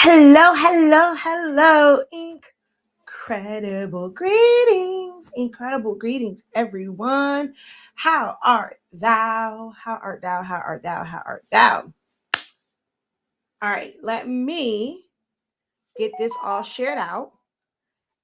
Hello, hello, hello. Incredible greetings, everyone. How art thou? How art thou? How art thou? How art thou? All right, let me get this all shared out,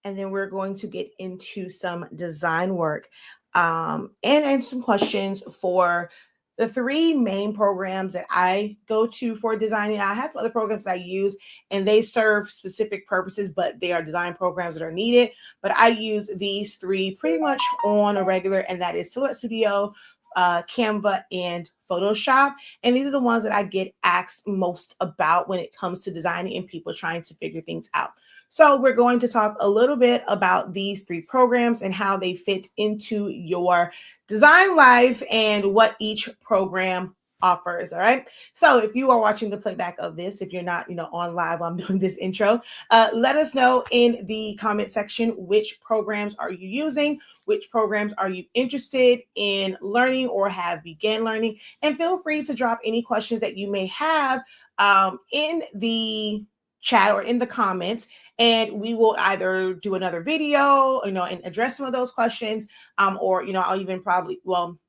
and then we're going to get into some design work and some questions for the three main programs that I go to for designing. I have other programs that I use, and they serve specific purposes, but they are design programs that are needed. But I use these three pretty much on a regular, and that is Silhouette Studio, Canva, and Photoshop. And these are the ones that I get asked most about when it comes to designing and people trying to figure things out. So we're going to talk a little bit about these three programs and how they fit into your design life and what each program offers. All right. So if you are watching the playback of this, if you're not, on live while I'm doing this intro, let us know in the comment section which programs are you using, which programs are you interested in learning or have began learning, and feel free to drop any questions that you may have in the chat or in the comments, and we will either do another video, and address some of those questions, or I'll even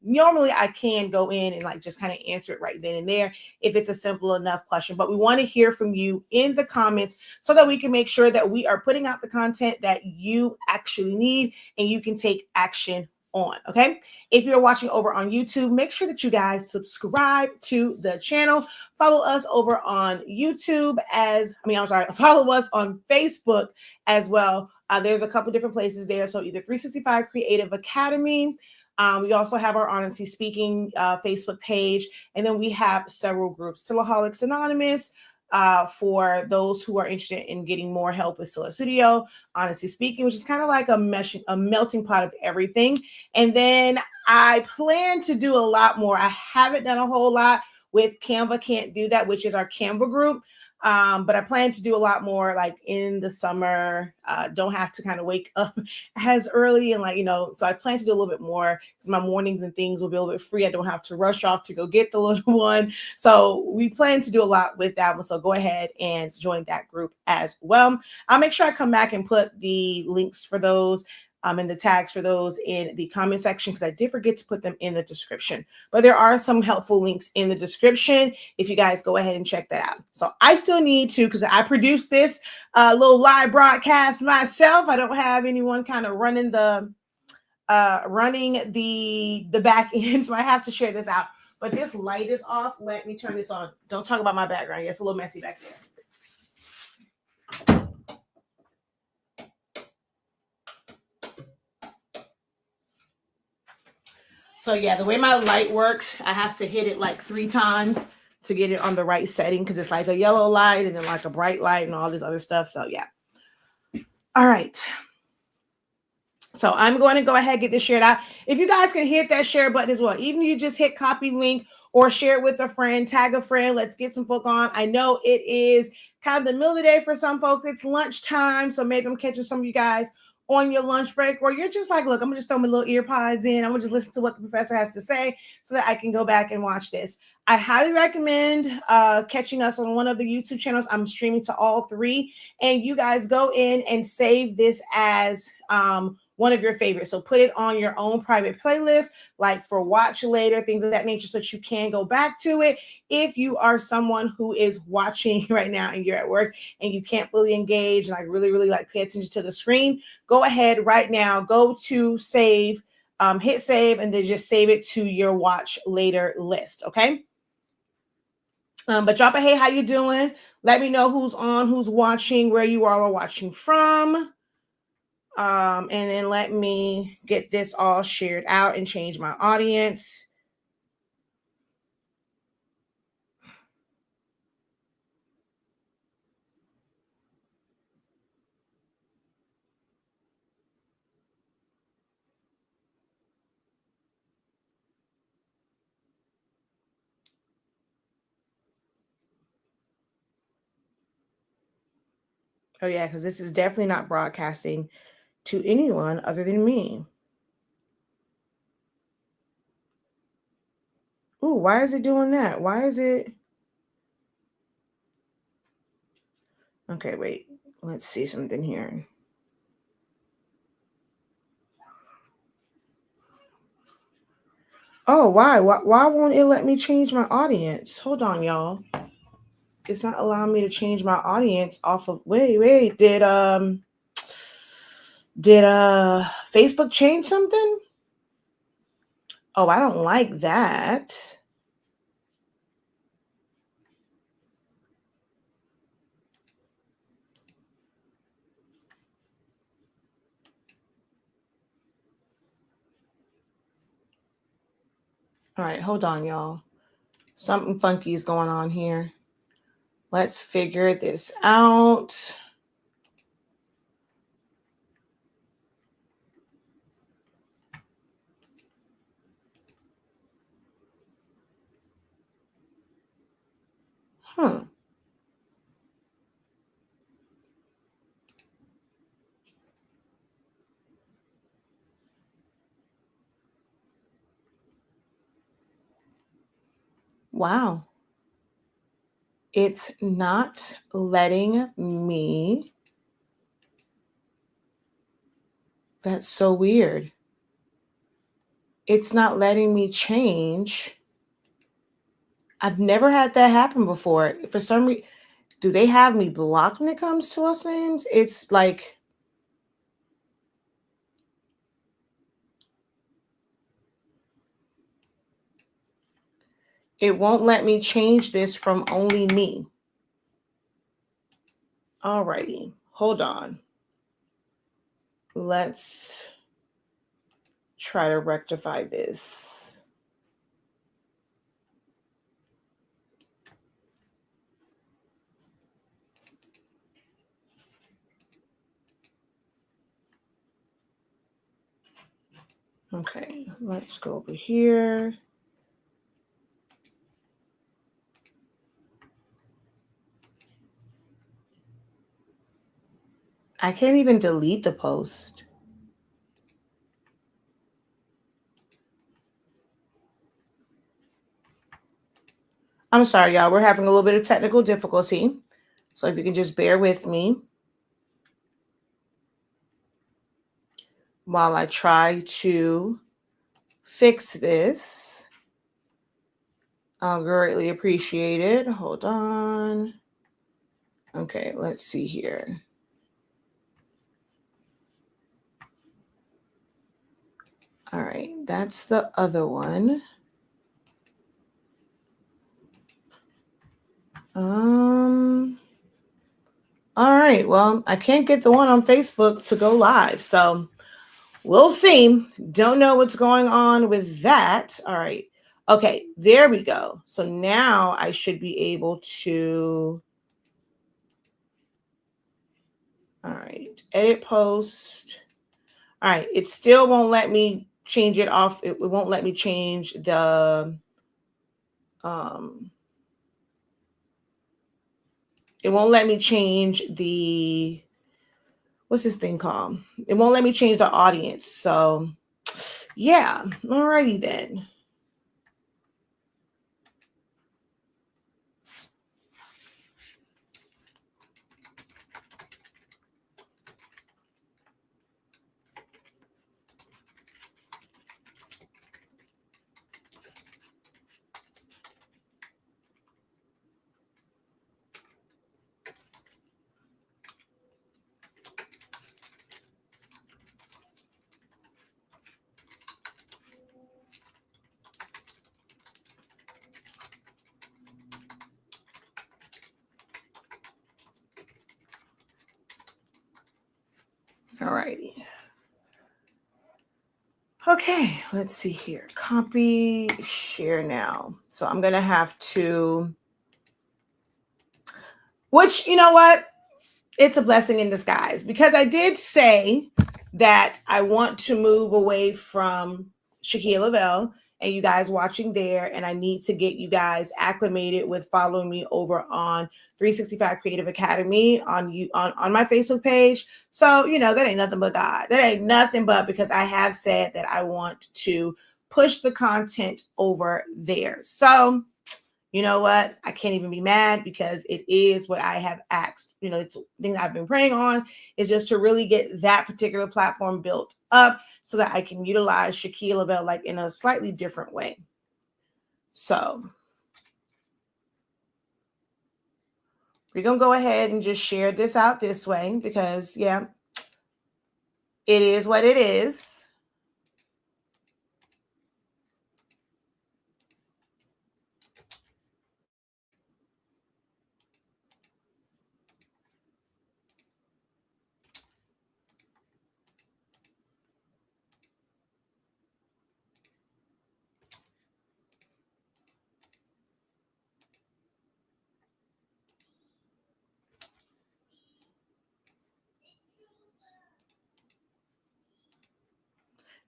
normally I can go in and just kind of answer it right then and there if it's a simple enough question. But we want to hear from you in the comments so that we can make sure that we are putting out the content that you actually need and you can take action on. Okay, if you're watching over on YouTube, make sure that you guys subscribe to the channel. Follow us over on YouTube follow us on Facebook as well. There's a couple different places there. So either 365 Creative Academy. We also have our Honestly Speaking Facebook page. And then we have several groups. Silaholics Anonymous, for those who are interested in getting more help with Silhouette Studio, Honestly Speaking, which is kind of like a melting pot of everything. And then I plan to do a lot more. I haven't done a whole lot with Canva Can't Do That, which is our Canva group. But I plan to do a lot more in the summer. Don't have to kind of wake up as early and so I plan to do a little bit more because my mornings and things will be a little bit free. I don't have to rush off to go get the little one. So we plan to do a lot with that one. So go ahead and join that group as well. I'll make sure I come back and put the links for those and the tags for those in the comment section, because I did forget to put them in the description. But there are some helpful links in the description if you guys go ahead and check that out. So I still need to, because I produced this little live broadcast myself. I don't have anyone kind of running the back end, so I have to share this out. But this light is off. Let me turn this on. Don't talk about my background. It's a little messy back there. So yeah, the way my light works, I have to hit it 3 times to get it on the right setting, because it's like a yellow light and then a bright light and all this other stuff. So yeah. All right. So I'm going to go ahead and get this shared out. If you guys can hit that share button as well, even if you just hit copy link or share it with a friend, tag a friend, let's get some folk on. I know it is kind of the middle of the day for some folks. It's lunchtime, so maybe I'm catching some of you guys on your lunch break, or you're just look, I'm gonna just throw my little ear pods in. I'm gonna just listen to what the professor has to say so that I can go back and watch this. I highly recommend catching us on one of the YouTube channels. I'm streaming to all three, and you guys go in and save this as one of your favorites. So put it on your own private playlist, for watch later, things of that nature, so that you can go back to it. If you are someone who is watching right now and you're at work and you can't fully engage and really pay attention to the screen, go ahead right now, go to save, hit save, and then just save it to your watch later list. Okay. But drop a hey, how you doing? Let me know who's on, who's watching, where you all are watching from. And then let me get this all shared out and change my audience. Oh yeah, because this is definitely not broadcasting to anyone other than me. Ooh, why is it doing that? Why is it? Okay, wait. Let's see something here. Oh, why? Why won't it let me change my audience? Hold on, y'all. It's not allowing me to change my audience off of wait. Did Facebook change something? Oh, I don't like that. All right, hold on, y'all. Something funky is going on here. Let's figure this out. Wow. It's not letting me. That's so weird. It's not letting me change. I've never had that happen before. For some reason, do they have me blocked when it comes to us names? It's like it won't let me change this from only me. Alrighty, hold on. Let's try to rectify this. Okay, let's go over here. I can't even delete the post. I'm sorry, y'all. We're having a little bit of technical difficulty. So if you can just bear with me while I try to fix this. I'll greatly appreciate it. Hold on. Okay, let's see here. All right, that's the other one. All right, well, I can't get the one on Facebook to go live, so we'll see. Don't know what's going on with that. All right. Okay, there we go. So now I should be able to, all right, edit post. All right, it still won't let me change it off. It won't let me change the, it won't let me change the, what's this thing called? It won't let me change the audience. So yeah, alrighty then. Alrighty. Okay, let's see here. Copy, share now. So I'm going to have to, which, you know what? It's a blessing in disguise because I did say that I want to move away from Shaquille Lavelle and you guys watching there. And I need to get you guys acclimated with following me over on 365 Creative Academy on my Facebook page. So, you know, that ain't nothing but God. That ain't nothing but because I have said that I want to push the content over there. So you know what? I can't even be mad because it is what I have asked. You know, it's things I've been praying on is just to really get that particular platform built up so that I can utilize Shaquille Lavelle like in a slightly different way. So we're going to go ahead and just share this out this way because, yeah, it is what it is.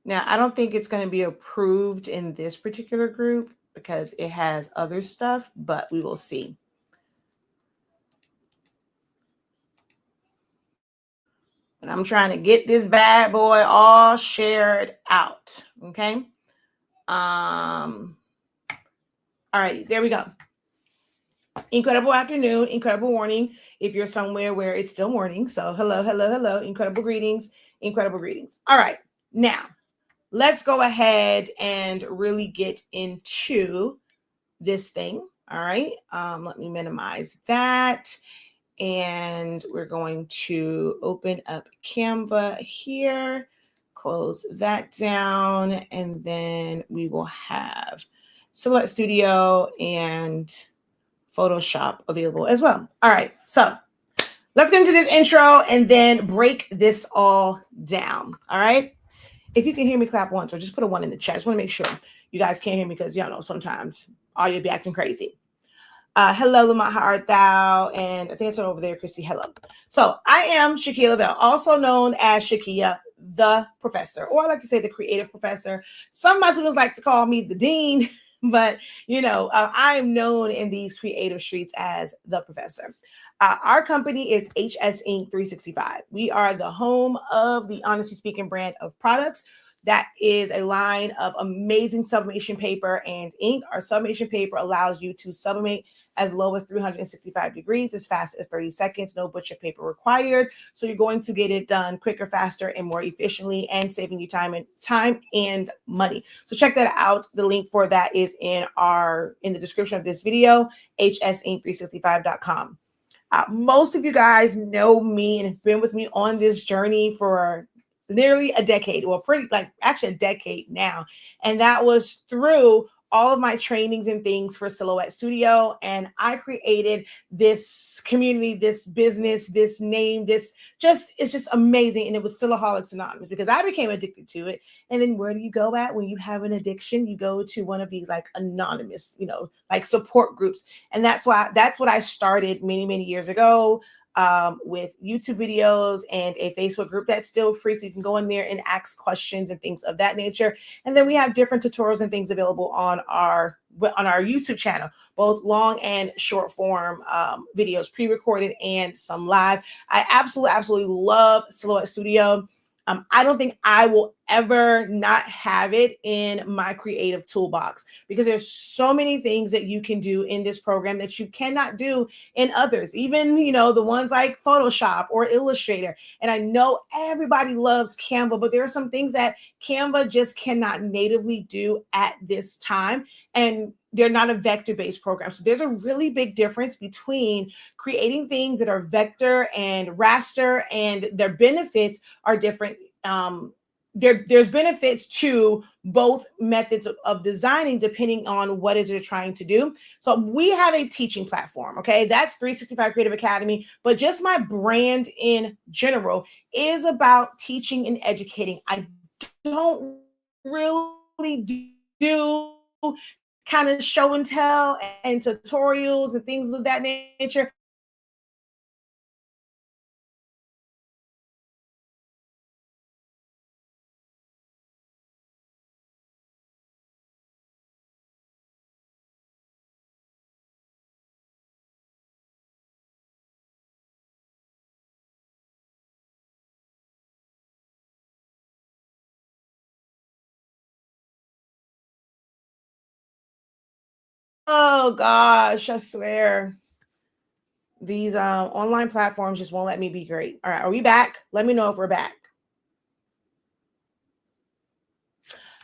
Now, I don't think it's going to be approved in this particular group because it has other stuff, but we will see. And I'm trying to get this bad boy all shared out. Okay. All right, there we go. Incredible afternoon, incredible morning. If you're somewhere where it's still morning. So hello, hello, hello. Incredible greetings, incredible greetings. All right. Now, let's go ahead and really get into this thing. All right. Let me minimize that. And we're going to open up Canva here, close that down, and then we will have Silhouette Studio and Photoshop available as well. All right, so let's get into this intro and then break this all down. All right. If you can hear me, clap once or just put a one in the chat. I just want to make sure you guys can't hear me because, y'all know, sometimes audio be acting crazy. Hello, Lamont, how art thou? And I think it's over there, Chrissy. Hello. So I am Shaquille Lavelle, also known as Shakia, the professor, or I like to say the creative professor. Some of my students like to call me the dean, but you know, I am known in these creative streets as the professor. Our company is HS Inc. 365. We are the home of the Honestly Speaking brand of products. That is a line of amazing sublimation paper and ink. Our sublimation paper allows you to sublimate as low as 365 degrees, as fast as 30 seconds, no butcher paper required. So you're going to get it done quicker, faster, and more efficiently, and saving you time and money. So check that out. The link for that is in the description of this video, hsinc365.com. Most of you guys know me and have been with me on this journey for nearly a decade, well, actually a decade now. And that was through all of my trainings and things for Silhouette Studio. And I created this community, this business, this name, it's just amazing. And it was Silaholics Anonymous because I became addicted to it. And then where do you go at when you have an addiction? You go to one of these like anonymous, like support groups. And that's what I started many, many years ago. With YouTube videos and a Facebook group that's still free. So you can go in there and ask questions and things of that nature. And then we have different tutorials and things available on our YouTube channel, both long and short form videos, pre-recorded and some live. I absolutely love Silhouette Studio. I don't think I will ever not have it in my creative toolbox because there's so many things that you can do in this program that you cannot do in others, even, the ones like Photoshop or Illustrator. And I know everybody loves Canva, but there are some things that Canva just cannot natively do at this time. And they're not a vector-based program. So there's a really big difference between creating things that are vector and raster, and their benefits are different. There's benefits to both methods of designing depending on what is you're trying to do. So we have a teaching platform, okay? That's 365 Creative Academy, but just my brand in general is about teaching and educating. I don't really do kind of show and tell and tutorials and things of that nature. Oh gosh, I swear. These online platforms just won't let me be great. All right, are we back? Let me know if we're back.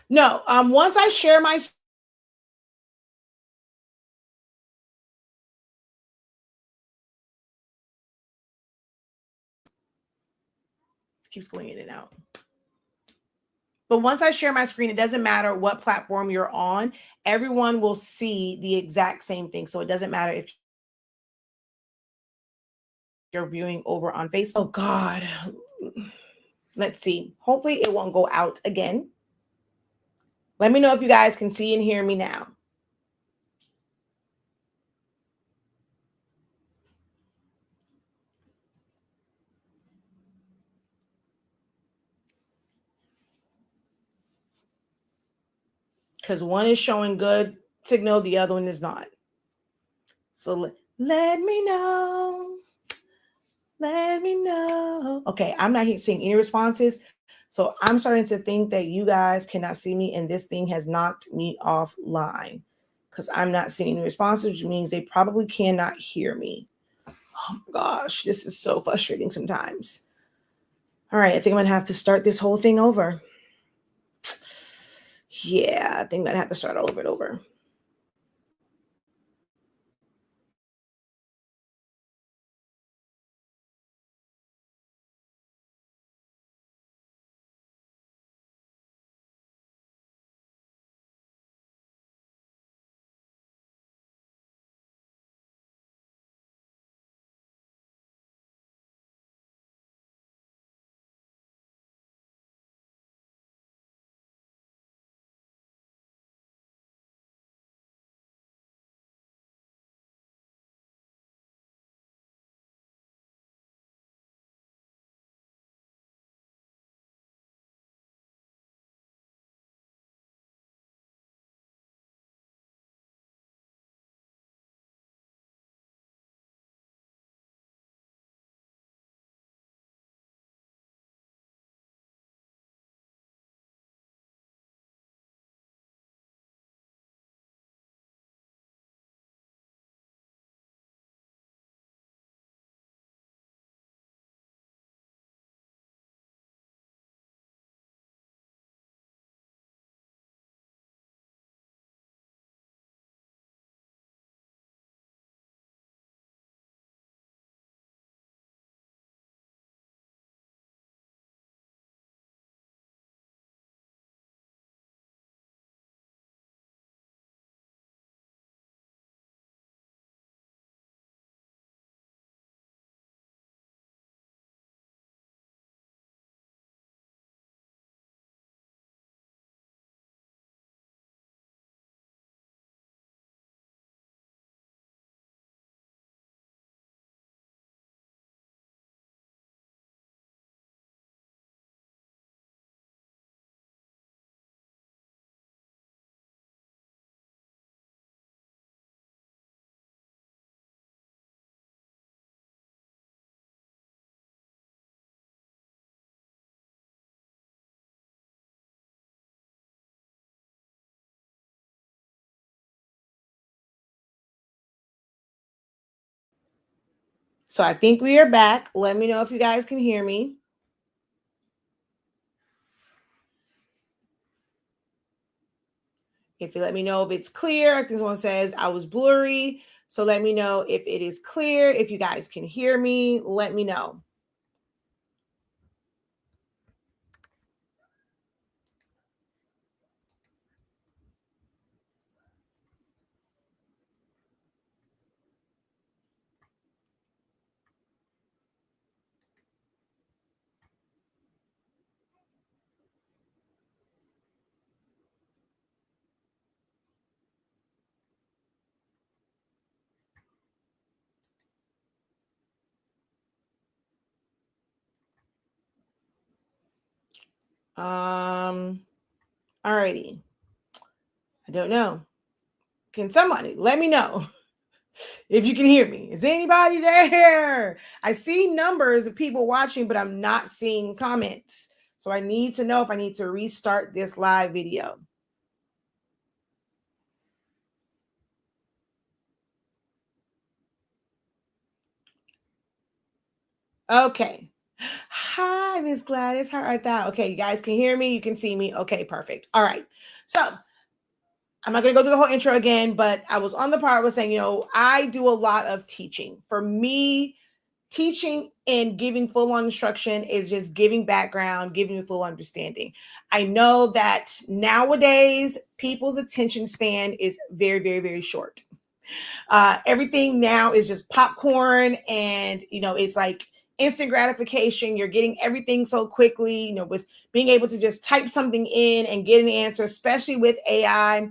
No, once I share my keeps going in and out. But once I share my screen, it doesn't matter what platform you're on. Everyone will see the exact same thing. So it doesn't matter if you're viewing over on Facebook. Oh God. Let's see. Hopefully it won't go out again. Let me know if you guys can see and hear me now. Because one is showing good signal, the other one is not. So let me know. Let me know. Okay, I'm not seeing any responses. So I'm starting to think that you guys cannot see me and this thing has knocked me offline because I'm not seeing any responses, which means they probably cannot hear me. Oh my gosh, this is so frustrating sometimes. All right, I think I'm going to have to start this whole thing over. Yeah, I think I'm going to have to start all over. So I think we are back. Let me know if you guys can hear me. If you let me know if it's clear, I think someone says I was blurry. So let me know if it is clear. If you guys can hear me, let me know. Alrighty. I don't know. Can somebody let me know if you can hear me? Is anybody there? I see numbers of people watching, but I'm not seeing comments. So I need to know if I need to restart this live video. Okay. Hi, Miss Gladys. How art thou? Okay, you guys can hear me. You can see me. Okay, perfect. All right. So I'm not going to go through the whole intro again, but I was on the part was saying, I do a lot of teaching. For me, teaching and giving full on instruction is just giving background, giving you full understanding. I know that nowadays people's attention span is very, very, very short. Everything now is just popcorn, and it's like instant gratification. You're getting everything so quickly, with being able to just type something in and get an answer, especially with AI.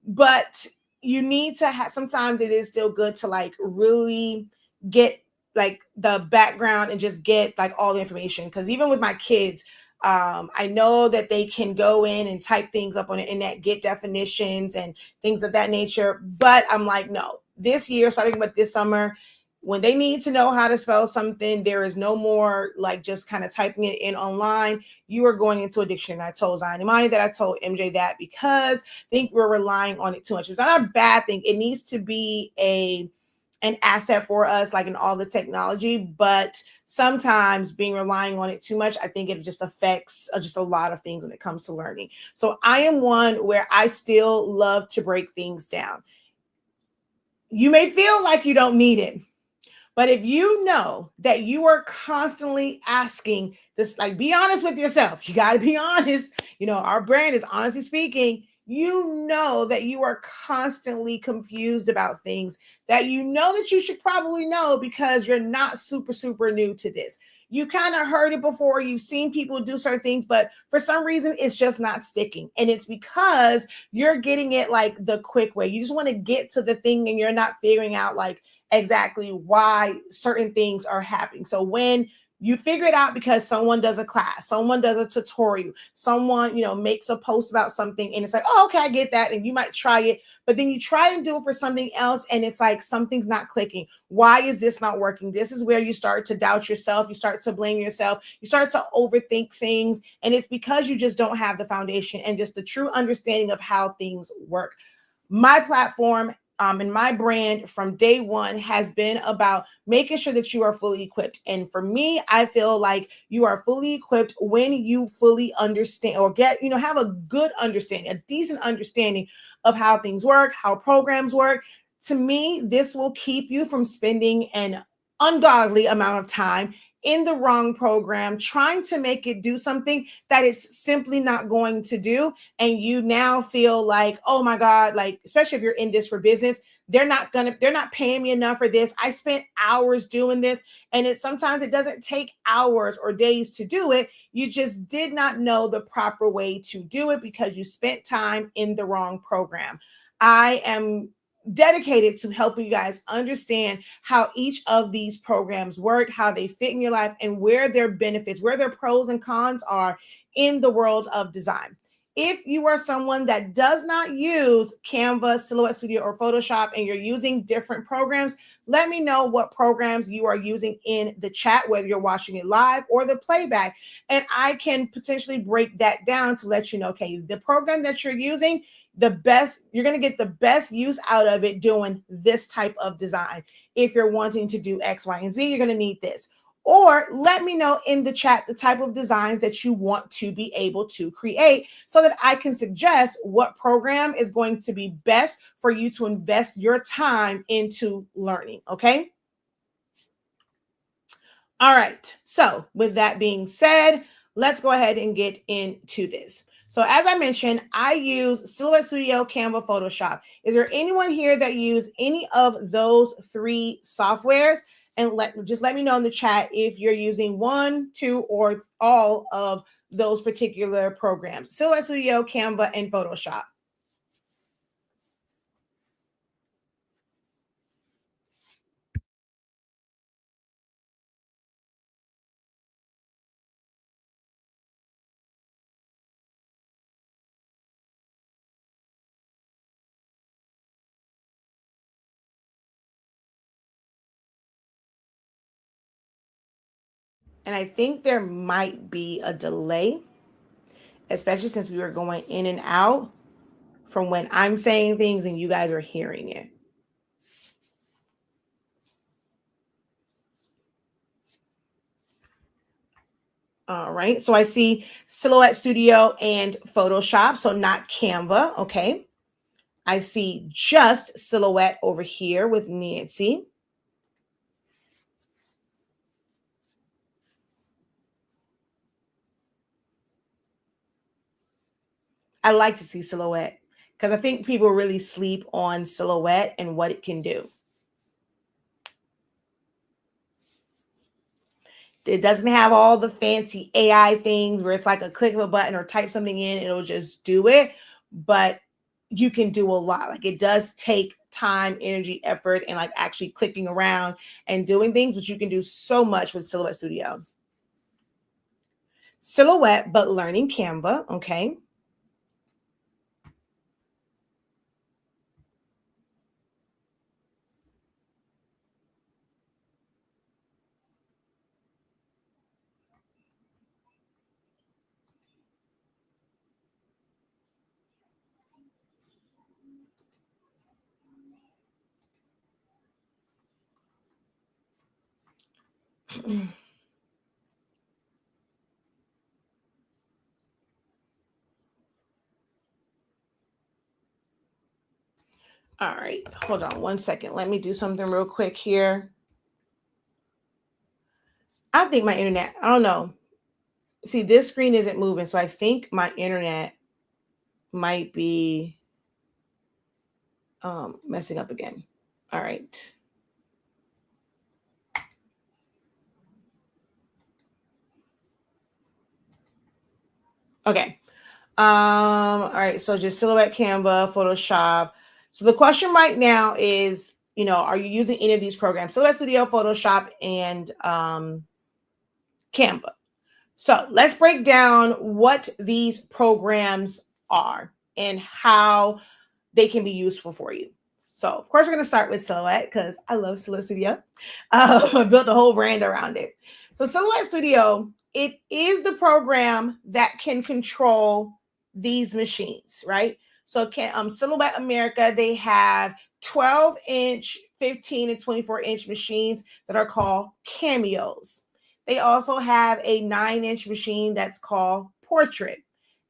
But you need to have, sometimes it is still good to like really get like the background and just get like all the information, because even with my kids, I know that they can go in and type things up on the internet, get definitions and things of that nature. But I'm like, no, this year, starting with this summer, when they need to know how to spell something, there is no more like just kind of typing it in online. You are going into a dictionary. I told Zion Imani that, I told MJ that, because I think we're relying on it too much. It's not a bad thing. It needs to be an asset for us, like in all the technology, but sometimes being relying on it too much, I think it just affects just a lot of things when it comes to learning. So I am one where I still love to break things down. You may feel like you don't need it, but if you know that you are constantly asking this, like, be honest with yourself. You got to be honest. Our brand is honestly speaking. You know that you are constantly confused about things that that you should probably know, because you're not super, super new to this. You kind of heard it before. You've seen people do certain things, but for some reason, it's just not sticking. And it's because you're getting it like the quick way. You just want to get to the thing, and you're not figuring out like exactly why certain things are happening. So when you figure it out because someone does a class, someone does a tutorial, someone, makes a post about something, and it's like, oh, okay, I get that. And you might try it, but then you try and do it for something else, and it's like something's not clicking. Why is this not working? This is where you start to doubt yourself. You start to blame yourself. You start to overthink things. And it's because you just don't have the foundation and just the true understanding of how things work. My platform, and my brand from day one has been about making sure that you are fully equipped. And for me, I feel like you are fully equipped when you fully understand, or have a good understanding, a decent understanding of how things work, how programs work. To me, this will keep you from spending an ungodly amount of time in the wrong program, trying to make it do something that it's simply not going to do. And you now feel like, oh my God, like, especially if you're in this for business, they're not paying me enough for this. I spent hours doing this. And sometimes it doesn't take hours or days to do it. You just did not know the proper way to do it because you spent time in the wrong program. I am dedicated to helping you guys understand how each of these programs work, how they fit in your life, and where their benefits, where their pros and cons are in the world of design. If you are someone that does not use Canva, Silhouette Studio, or Photoshop, and you're using different programs, let me know what programs you are using in the chat, whether you're watching it live or the playback, and I can potentially break that down to let you know, okay, the program that you're using, you're going to get the best use out of it doing this type of design. If you're wanting to do X, Y, and Z, you're going to need this. Or let me know in the chat the type of designs that you want to be able to create, so that I can suggest what program is going to be best for you to invest your time into learning. Okay. All right. So with that being said, let's go ahead and get into this. So as I mentioned, I use Silhouette Studio, Canva, Photoshop. Is there anyone here that use any of those three softwares? And let me know in the chat if you're using one, two, or all of those particular programs: Silhouette Studio, Canva, and Photoshop. And I think there might be a delay, especially since we were going in and out from when I'm saying things and you guys are hearing it. All right. So I see Silhouette Studio and Photoshop. So not Canva. Okay. I see just Silhouette over here with Nancy. I like to see Silhouette because I think people really sleep on Silhouette and what it can do. It doesn't have all the fancy AI things where it's like a click of a button or type something in, it'll just do it. But you can do a lot. Like it does take time, energy, effort, and like actually clicking around and doing things, which you can do so much with Silhouette Studio. Silhouette, but learning Canva. Okay. All right, hold on one second. Let me do something real quick here. I think my internet, I don't know. See, this screen isn't moving, so I think my internet might be messing up again. All right. Okay. All right. So just Silhouette, Canva, Photoshop. So the question right now is, are you using any of these programs? Silhouette Studio, Photoshop, and Canva. So let's break down what these programs are and how they can be useful for you. So, of course, we're going to start with Silhouette because I love Silhouette Studio. I built a whole brand around it. So, Silhouette Studio, it is the program that can control these machines, right? So, Silhouette America, they have 12-inch, 15 and 24-inch machines that are called Cameos. They also have a 9-inch machine that's called Portrait.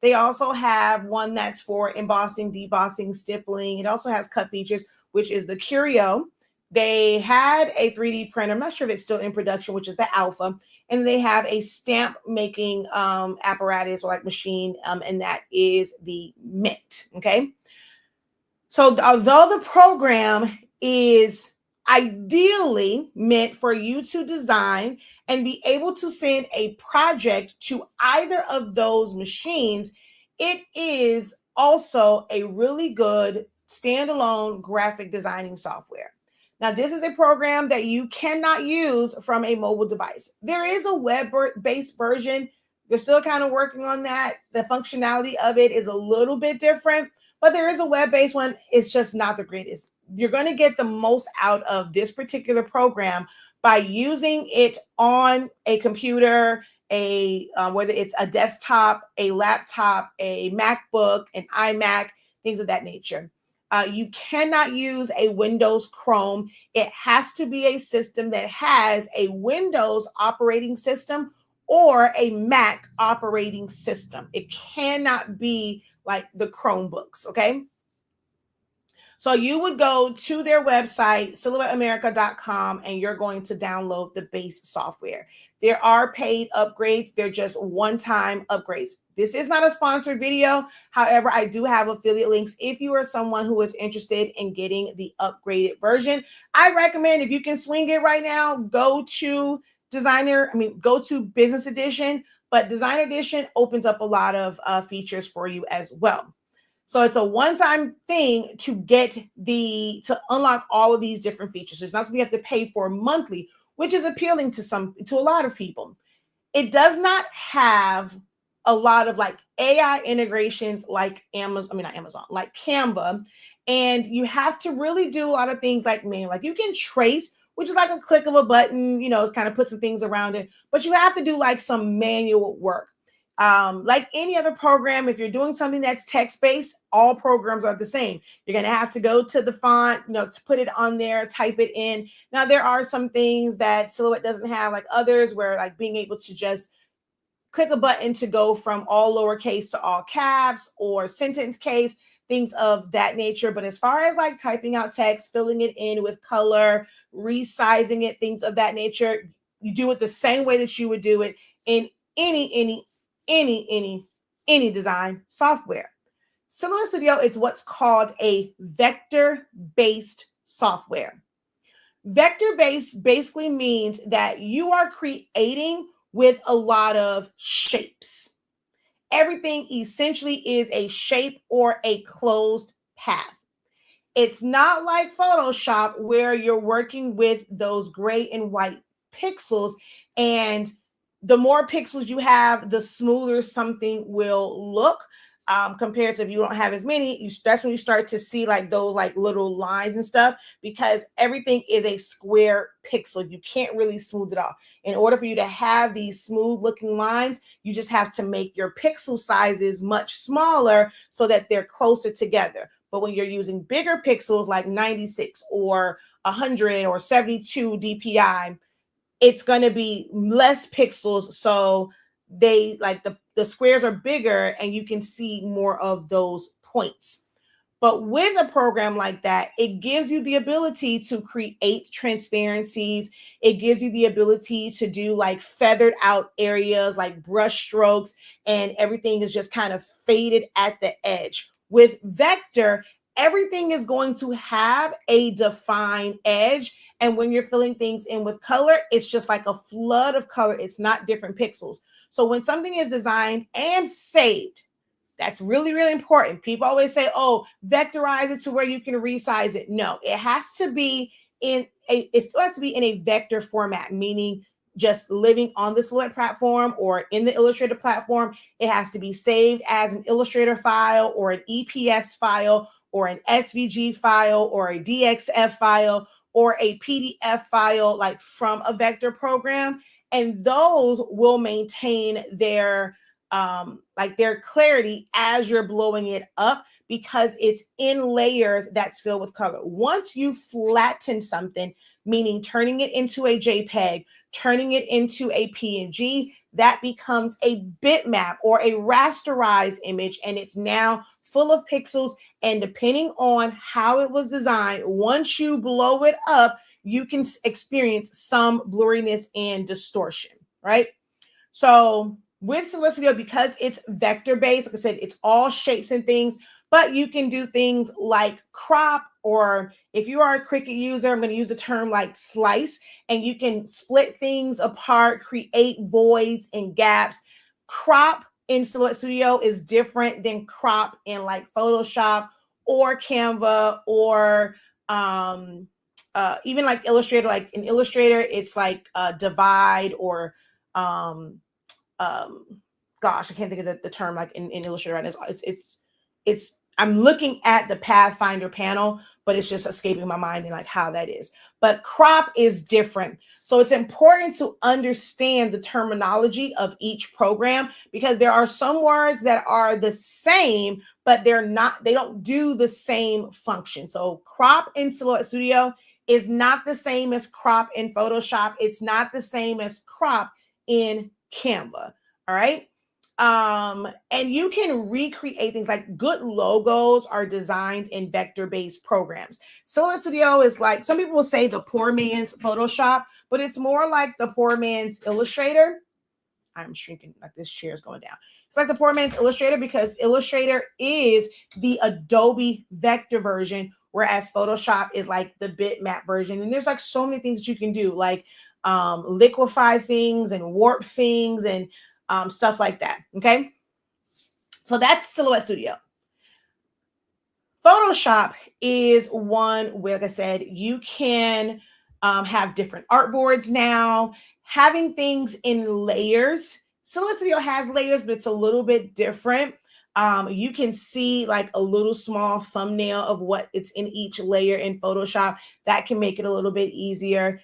They also have one that's for embossing, debossing, stippling. It also has cut features, which is the Curio. They had a 3D printer. I'm not sure if it's still in production, which is the Alpha. And they have a stamp making apparatus or like machine, and that is the Mint. Okay. So although the program is ideally meant for you to design and be able to send a project to either of those machines, it is also a really good standalone graphic designing software. Now, this is a program that you cannot use from a mobile device. There is a web-based version. They're still kind of working on that. The functionality of it is a little bit different, but there is a web-based one. It's just not the greatest. You're going to get the most out of this particular program by using it on a computer, whether it's a desktop, a laptop, a MacBook, an iMac, things of that nature. You cannot use a Windows Chrome. It has to be a system that has a Windows operating system or a Mac operating system. It cannot be like the Chromebooks, okay? So you would go to their website, silhouetteamerica.com, and you're going to download the base software. There are paid upgrades. They're just one-time upgrades. This is not a sponsored video. However, I do have affiliate links if you are someone who is interested in getting the upgraded version. I recommend, if you can swing it right now, go to Business Edition, but Designer Edition opens up a lot of features for you as well. So it's a one-time thing to unlock all of these different features. So it's not something you have to pay for monthly, which is appealing to a lot of people. It does not have a lot of like AI integrations like like Canva. And you have to really do a lot of things like you can trace, which is like a click of a button, kind of put some things around it, but you have to do like some manual work. Like any other program, if you're doing something that's text-based, all programs are the same. You're going to have to go to the font, to put it on there, type it in. Now, there are some things that Silhouette doesn't have, like others, where like being able to just click a button to go from all lowercase to all caps or sentence case, things of that nature. But as far as like typing out text, filling it in with color, resizing it, things of that nature, you do it the same way that you would do it in any design software. Silhouette Studio is what's called a vector-based software. Vector-based basically means that you are creating with a lot of shapes. Everything essentially is a shape or a closed path. It's not like Photoshop where you're working with those gray and white pixels, and the more pixels you have, the smoother something will look. Compared to if you don't have as many, that's when you start to see like those like little lines and stuff, because everything is a square pixel. You can't really smooth it off. In order for you to have these smooth looking lines, you just have to make your pixel sizes much smaller so that they're closer together. But when you're using bigger pixels like 96 or 100 or 72 DPI, it's going to be less pixels. So they like the squares are bigger and you can see more of those points. But with a program like that, it gives you the ability to create transparencies. It gives you the ability to do like feathered out areas, like brush strokes, and everything is just kind of faded at the edge. With vector, everything is going to have a defined edge. And when you're filling things in with color, it's just like a flood of color. It's not different pixels. So when something is designed and saved, that's really, really important. People always say, oh, vectorize it to where you can resize it. No, it has to be it still has to be in a vector format, meaning just living on the Silhouette platform or in the Illustrator platform. It has to be saved as an Illustrator file or an EPS file or an SVG file or a DXF file or a PDF file, like from a vector program. And those will maintain their their clarity as you're blowing it up, because it's in layers that's filled with color. Once you flatten something, meaning turning it into a JPEG, turning it into a PNG, that becomes a bitmap or a rasterized image, and it's now full of pixels. And depending on how it was designed, once you blow it up, you can experience some blurriness and distortion, right? So with Silhouette Studio, because it's vector-based, like I said, it's all shapes and things, but you can do things like crop, or if you are a Cricut user, I'm going to use the term like slice, and you can split things apart, create voids and gaps. Crop in Silhouette Studio is different than crop in like Photoshop or Canva or even like Illustrator. Like in Illustrator, it's like divide or gosh, I can't think of the term like in Illustrator right now. It's I'm looking at the Pathfinder panel, but it's just escaping my mind and like how that is. But crop is different. So it's important to understand the terminology of each program, because there are some words that are the same, but they don't do the same function. So crop in Silhouette Studio is not the same as crop in Photoshop. It's not the same as crop in Canva. All right. And you can recreate things like good logos are designed in vector-based programs. Silhouette Studio is like, some people will say the poor man's Photoshop, but it's more like the poor man's Illustrator. I'm shrinking, like this chair is going down. It's like the poor man's Illustrator, because Illustrator is the Adobe vector version, whereas Photoshop is like the bitmap version. And there's like so many things that you can do, like liquefy things and warp things and stuff like that. Okay. So that's Silhouette Studio. Photoshop is one where, like I said, you can have different artboards now, having things in layers. Silhouette Studio has layers, but it's a little bit different. You can see like a little small thumbnail of what it's in each layer in Photoshop. That can make it a little bit easier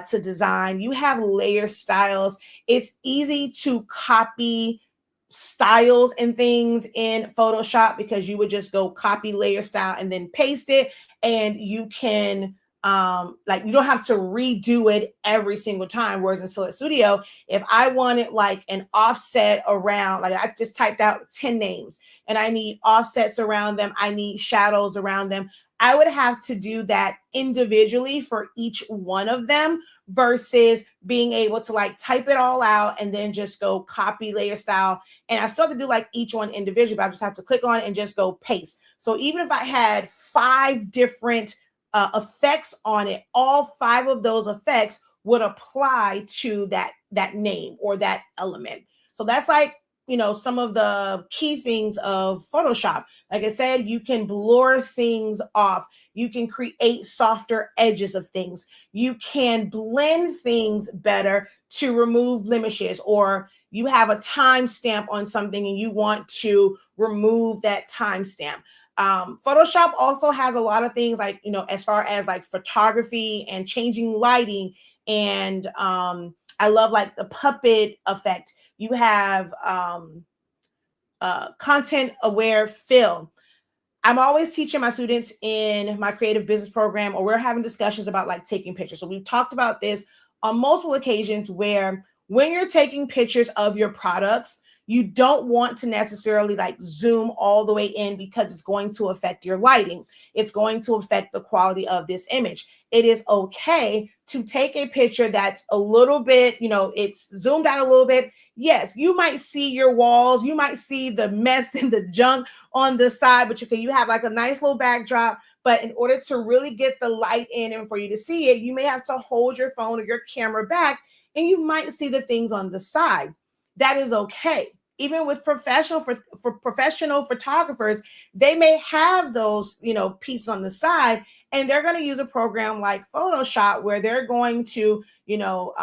to design. You have layer styles. It's easy to copy styles and things in Photoshop, because you would just go copy layer style and then paste it, and you can like you don't have to redo it every single time. Whereas in Silhouette Studio, if I wanted like an offset around, like I just typed out 10 names and I need offsets around them, I need shadows around them, I would have to do that individually for each one of them versus being able to like type it all out and then just go copy layer style. And I still have to do like each one individually, but I just have to click on it and just go paste. So even if I had 5 different effects on it, all 5 of those effects would apply to that name or that element. So that's like, you know, some of the key things of Photoshop. Like I said, you can blur things off. You can create softer edges of things. You can blend things better to remove blemishes, or you have a timestamp on something and you want to remove that timestamp. Photoshop also has a lot of things like, you know, as far as like photography and changing lighting. And I love like the puppet effect. You have content aware fill. I'm always teaching my students in my creative business program, or we're having discussions about like taking pictures. So we've talked about this on multiple occasions where when you're taking pictures of your products, you don't want to necessarily like zoom all the way in because it's going to affect your lighting. It's going to affect the quality of this image. It is okay to take a picture that's a little bit, you know, it's zoomed out a little bit. Yes, you might see your walls, you might see the mess and the junk on the side, but you have like a nice little backdrop. But in order to really get the light in and for you to see it, you may have to hold your phone or your camera back and you might see the things on the side. That is okay. Even with professional photographers, they may have those, you know, pieces on the side, and they're going to use a program like Photoshop where they're going to, you know,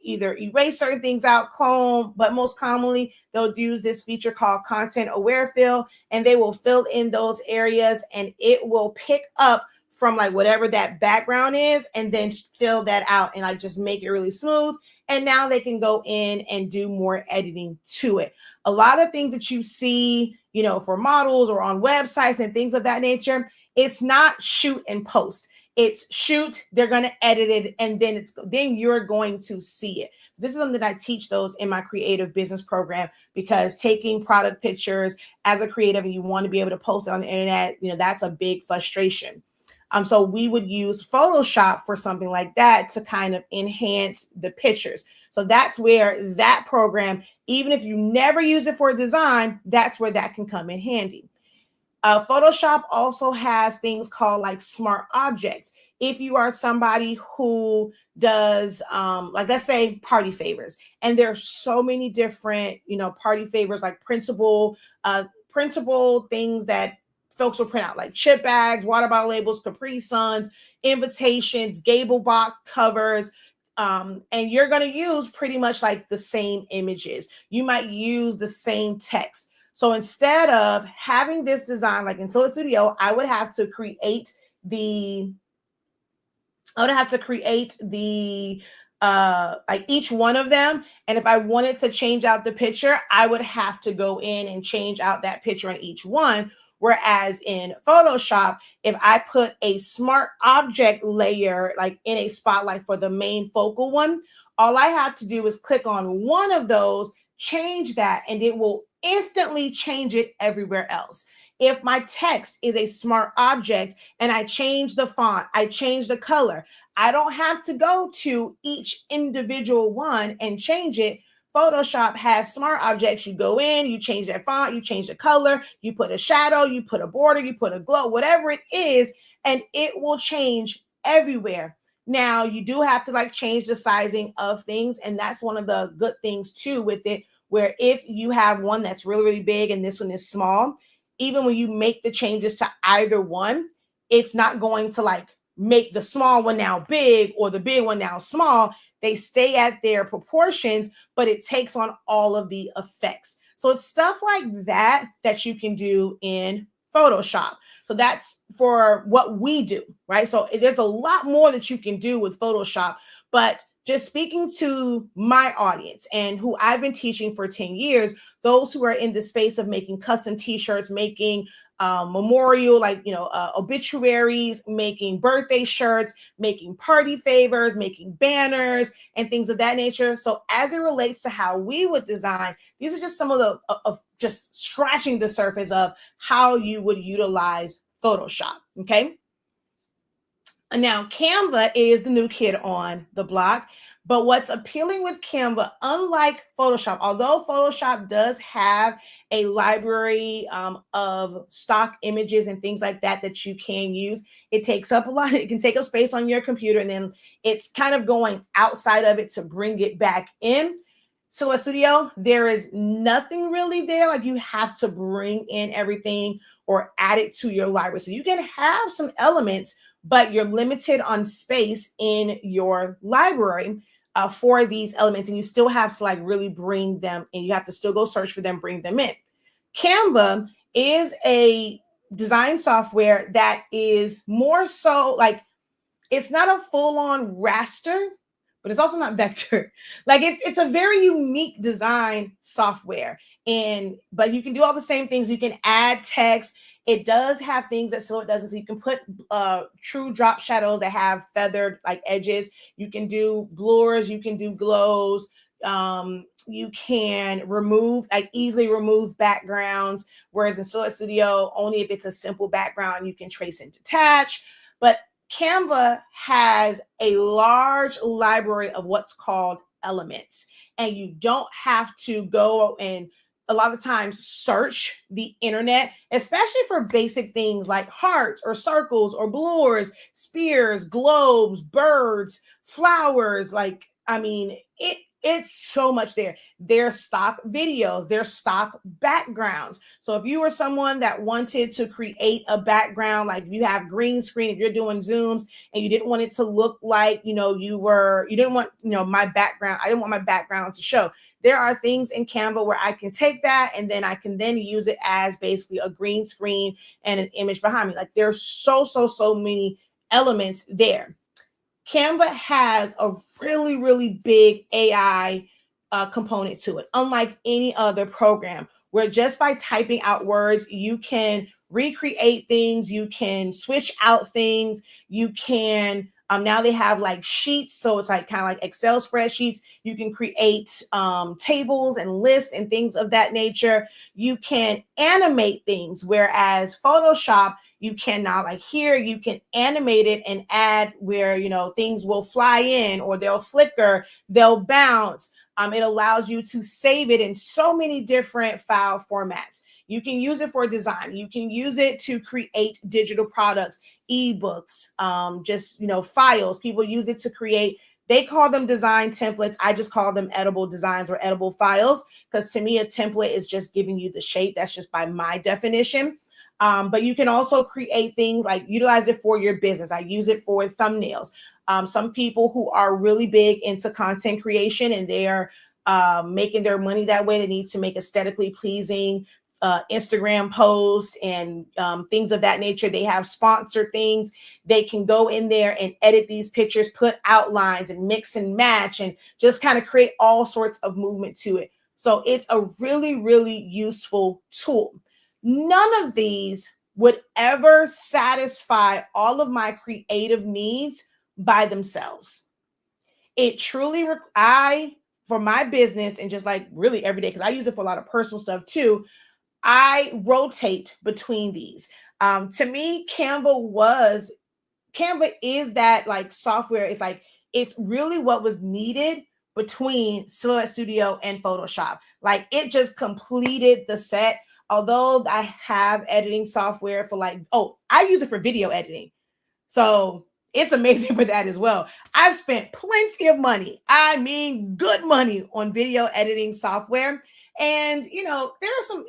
either erase certain things out, clone, but most commonly they'll use this feature called content aware fill, and they will fill in those areas and it will pick up from like whatever that background is and then fill that out and like just make it really smooth. And now they can go in and do more editing to it. A lot of things that you see, you know, for models or on websites and things of that nature, it's not shoot and post. It's shoot, they're going to edit it, and then you're going to see it. This is something that I teach those in my creative business program, because taking product pictures as a creative and you want to be able to post it on the internet, you know, that's a big frustration. So we would use Photoshop for something like that to kind of enhance the pictures. So that's where that program, even if you never use it for design, that's where that can come in handy. Photoshop also has things called like smart objects. If you are somebody who does, like let's say party favors, and there's so many different, you know, party favors, like printable things that folks will print out, like chip bags, water bottle labels, Capri Suns, invitations, gable box covers. And you're going to use pretty much like the same images. You might use the same text. So instead of having this design, like in Silhouette Studio, I would have to create the like each one of them. And if I wanted to change out the picture, I would have to go in and change out that picture on each one. Whereas in Photoshop, if I put a smart object layer like in a spotlight for the main focal one, all I have to do is click on one of those, change that, and it will instantly change it everywhere else. If my text is a smart object and I change the font, I change the color, I don't have to go to each individual one and change it. Photoshop has smart objects. You go in, you change that font, you change the color, you put a shadow, you put a border, you put a glow, whatever it is, and it will change everywhere. Now, you do have to like change the sizing of things, and that's one of the good things too with it, where if you have one that's really, really big and this one is small, even when you make the changes to either one, it's not going to like make the small one now big or the big one now small. They stay at their proportions, but it takes on all of the effects. So it's stuff like that that you can do in Photoshop. So that's for what we do, right? So there's a lot more that you can do with Photoshop, but just speaking to my audience and who I've been teaching for 10 years, those who are in the space of making custom t-shirts, making memorial, like, obituaries, making birthday shirts, making party favors, making banners, and things of that nature. So as it relates to how we would design, these are just some of the of just scratching the surface of how you would utilize Photoshop. Okay. And now Canva is the new kid on the block. But what's appealing with Canva, unlike Photoshop, although Photoshop does have a library of stock images and things like that that you can use, it takes up a lot. It can take up space on your computer, and then it's kind of going outside of it to bring it back in. So Studio, there is nothing really there. Like, you have to bring in everything or add it to your library. So you can have some elements, but you're limited on space in your library for these elements, and you still have to like really bring them in. You have to still go search for them, bring them in. Canva is a design software that is more so like, it's not a full-on raster, but it's also not vector. Like, it's a very unique design software. But you can do all the same things. You can add text. It does have things that Silhouette doesn't. So you can put true drop shadows that have feathered like edges. You can do blurs. You can do glows. You can remove, like, easily remove backgrounds. Whereas in Silhouette Studio, only if it's a simple background, you can trace and detach. But Canva has a large library of what's called elements, and you don't have to go and a lot of times search the internet, especially for basic things like hearts or circles or blurs, spears, globes, birds, flowers. Like, I mean, it's so much there. There's stock videos, there's stock backgrounds. So if you were someone that wanted to create a background, like you have green screen, if you're doing Zooms and you didn't want it to look like, you didn't want, my background, I didn't want my background to show. There are things in Canva where I can take that and then I can then use it as basically a green screen and an image behind me. Like, there's so many elements there. Canva has a really, really big AI component to it, unlike any other program, where just by typing out words, you can recreate things, you can switch out things, you can, now they have like sheets, so it's like kind of like Excel spreadsheets. You can create tables and lists and things of that nature. You can animate things, whereas Photoshop, you cannot. Like, here you can animate it and add where things will fly in, or they'll flicker, they'll bounce. It allows you to save it in so many different file formats. You can use it for design. You can use it to create digital products, ebooks, files. People use it to create, they call them design templates. I just call them edible designs or edible files, because to me, a template is just giving you the shape. That's just by my definition. But you can also create things, like utilize it for your business. I use it for thumbnails. Some people who are really big into content creation and they are making their money that way, they need to make aesthetically pleasing Instagram posts and things of that nature. They have sponsored things. They can go in there and edit these pictures, put outlines and mix and match, and just kind of create all sorts of movement to it. So it's a really, really useful tool. None of these would ever satisfy all of my creative needs by themselves. It truly, for my business and just like really every day, because I use it for a lot of personal stuff too, I rotate between these. To me, Canva is that like software. It's like, it's really what was needed between Silhouette Studio and Photoshop. Like, it just completed the set. Although I have editing software for I use it for video editing. So it's amazing for that as well. I've spent plenty of money, I mean good money, on video editing software. And, there are some,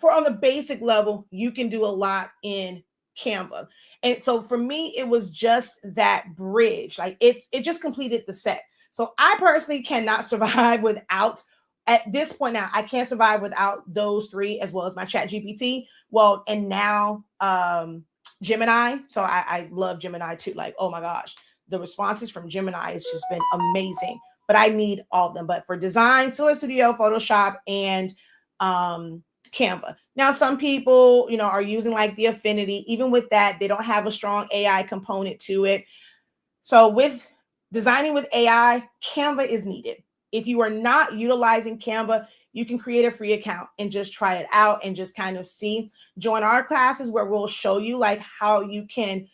on the basic level, you can do a lot in Canva. And so for me, it was just that bridge. Like, it just completed the set. So I personally cannot survive without, at this point now, I can't survive without those three, as well as my Chat GPT. Well, and now Gemini. So I love Gemini too. Like, oh my gosh, the responses from Gemini has just been amazing. But I need all of them. But for design, Silhouette Studio, Photoshop, and Canva. Now, some people, are using like the Affinity. Even with that, they don't have a strong AI component to it. So with designing with AI, Canva is needed. If you are not utilizing Canva, you can create a free account and just try it out and just kind of see. Join our classes where we'll show you like how you can,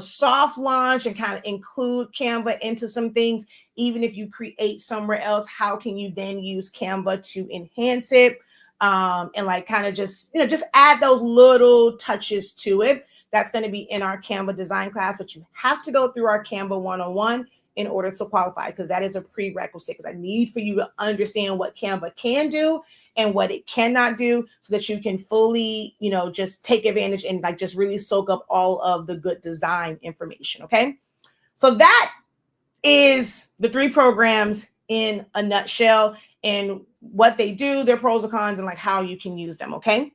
soft launch and kind of include Canva into some things. Even if you create somewhere else, how can you then use Canva to enhance it? And like kind of just add those little touches to it. That's going to be in our Canva design class, but you have to go through our Canva 101 in order to qualify, because that is a prerequisite, because I need for you to understand what Canva can do and what it cannot do, so that you can fully, just take advantage and like just really soak up all of the good design information. Okay. So that is the 3 programs in a nutshell, and what they do, their pros and cons, and like how you can use them. Okay.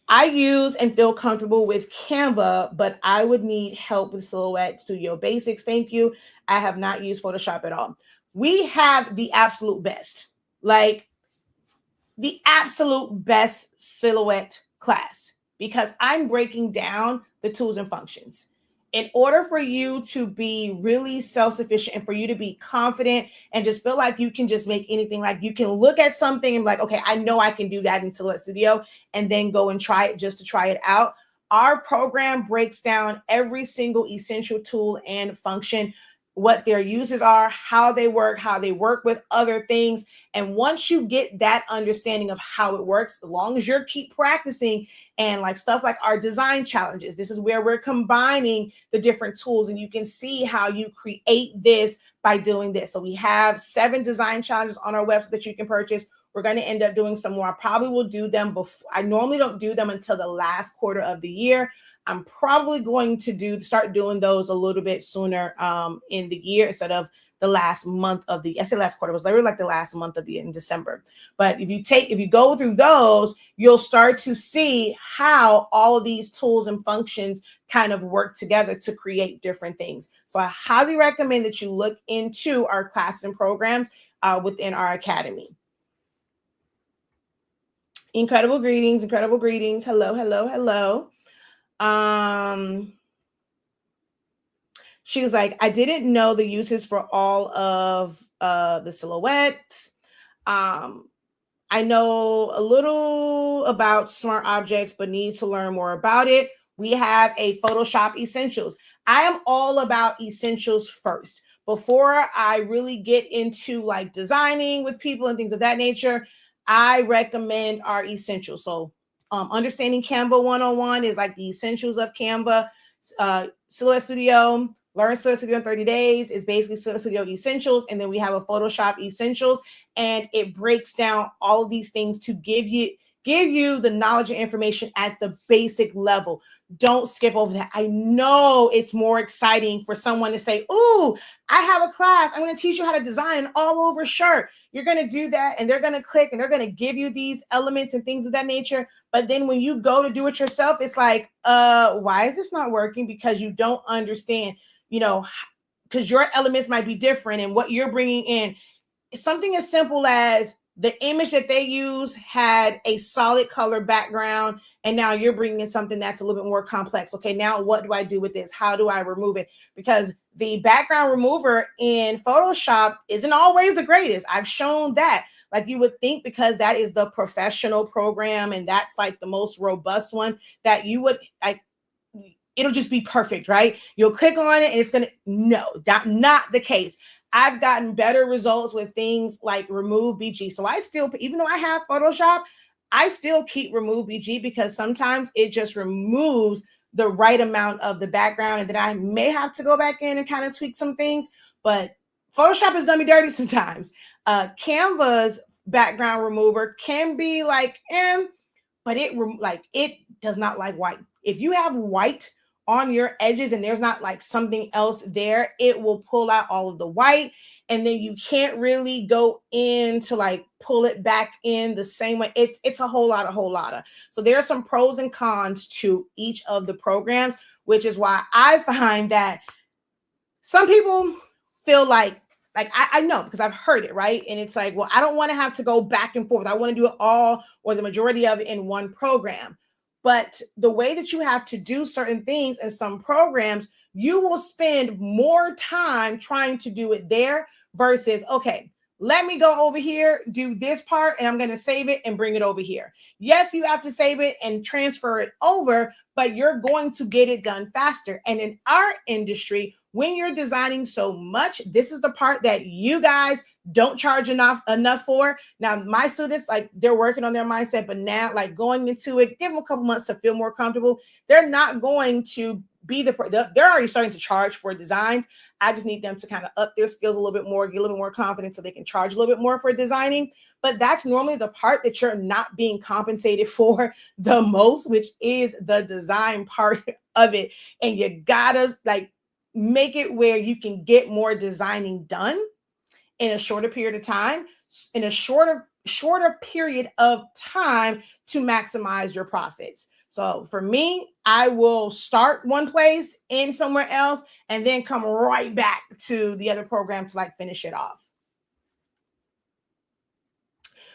I use and feel comfortable with Canva, but I would need help with Silhouette Studio Basics. Thank you. I have not used Photoshop at all. We have the absolute best, like the absolute best Silhouette class, because I'm breaking down the tools and functions. In order for you to be really self-sufficient and for you to be confident and just feel like you can just make anything, like you can look at something and be like, okay, I know I can do that in Silhouette Studio, and then go and try it just to try it out. Our program breaks down every single essential tool and function, what their uses are, how they work with other things. And once you get that understanding of how it works, as long as you keep practicing, and like stuff like our design challenges, this is where we're combining the different tools, and you can see how you create this by doing this. So we have 7 design challenges on our website that you can purchase. We're going to end up doing some more. I probably will do them before. I normally don't do them until the last quarter of the year. I'm probably going to start doing those a little bit sooner in the year, instead of the last month of the, I say last quarter, it was literally like the last month of the year in December. But if you go through those, you'll start to see how all of these tools and functions kind of work together to create different things. So I highly recommend that you look into our classes and programs within our academy. Incredible greetings, incredible greetings. Hello, hello, hello. She was like, I didn't know the uses for all of the Silhouette. I know a little about smart objects, but need to learn more about it. We have a Photoshop Essentials. I am all about essentials first. Before I really get into like designing with people and things of that nature, I recommend our essentials. So understanding Canva 101 is like the essentials of Canva. Silhouette Studio, Learn Silhouette Studio in 30 days is basically Silhouette Studio Essentials. And then we have a Photoshop Essentials, and it breaks down all of these things to give you the knowledge and information at the basic level. Don't skip over that. I know it's more exciting for someone to say, ooh, I have a class. I'm going to teach you how to design an all over shirt. You're going to do that, and they're going to click, and they're going to give you these elements and things of that nature. But then when you go to do it yourself, it's like, why is this not working? Because you don't understand, because your elements might be different, and what you're bringing in. Something as simple as the image that they use had a solid color background, and now you're bringing in something that's a little bit more complex. Okay, now what do I do with this? How do I remove it? Because the background remover in Photoshop isn't always the greatest. I've shown that. Like you would think, because that is the professional program and that's like the most robust one, that you would like, it'll just be perfect, right? You'll click on it and it's going to, no, not the case. I've gotten better results with things like Remove BG. So I still, even though I have Photoshop, I still keep Remove BG, because sometimes it just removes the right amount of the background, and then I may have to go back in and kind of tweak some things. But Photoshop has done me dirty sometimes. Canva's background remover can be like, but it does not like white. If you have white on your edges and there's not like something else there, it will pull out all of the white, and then you can't really go in to like pull it back in the same way. It's a whole lot of. So there are some pros and cons to each of the programs, which is why I find that some people feel like Like I know because I've heard it, right? And it's like, well, I don't want to have to go back and forth. I want to do it all or the majority of it in one program. But the way that you have to do certain things in some programs, you will spend more time trying to do it there versus, okay, let me go over here, do this part, and I'm going to save it and bring it over here. Yes, you have to save it and transfer it over, but you're going to get it done faster. And in our industry, when you're designing so much, this is the part that you guys don't charge enough for. Now, my students, like, they're working on their mindset, but now, like, going into it, give them a couple months to feel more comfortable. They're not going to be they're already starting to charge for designs. I just need them to kind of up their skills a little bit more, get a little bit more confident so they can charge a little bit more for designing. But that's normally the part that you're not being compensated for the most, which is the design part of it. And you gotta, like, make it where you can get more designing done in a shorter period of time, in a shorter period of time to maximize your profits. So for me, I will start one place, end somewhere else, and then come right back to the other program to, like, finish it off.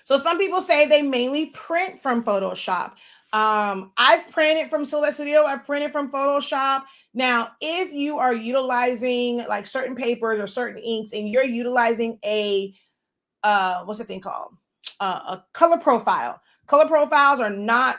So some people say they mainly print from Photoshop. I've printed from Silhouette Studio. I've printed from Photoshop. Now, if you are utilizing, like, certain papers or certain inks and you're utilizing a, what's the thing called? A color profile. Color profiles are not,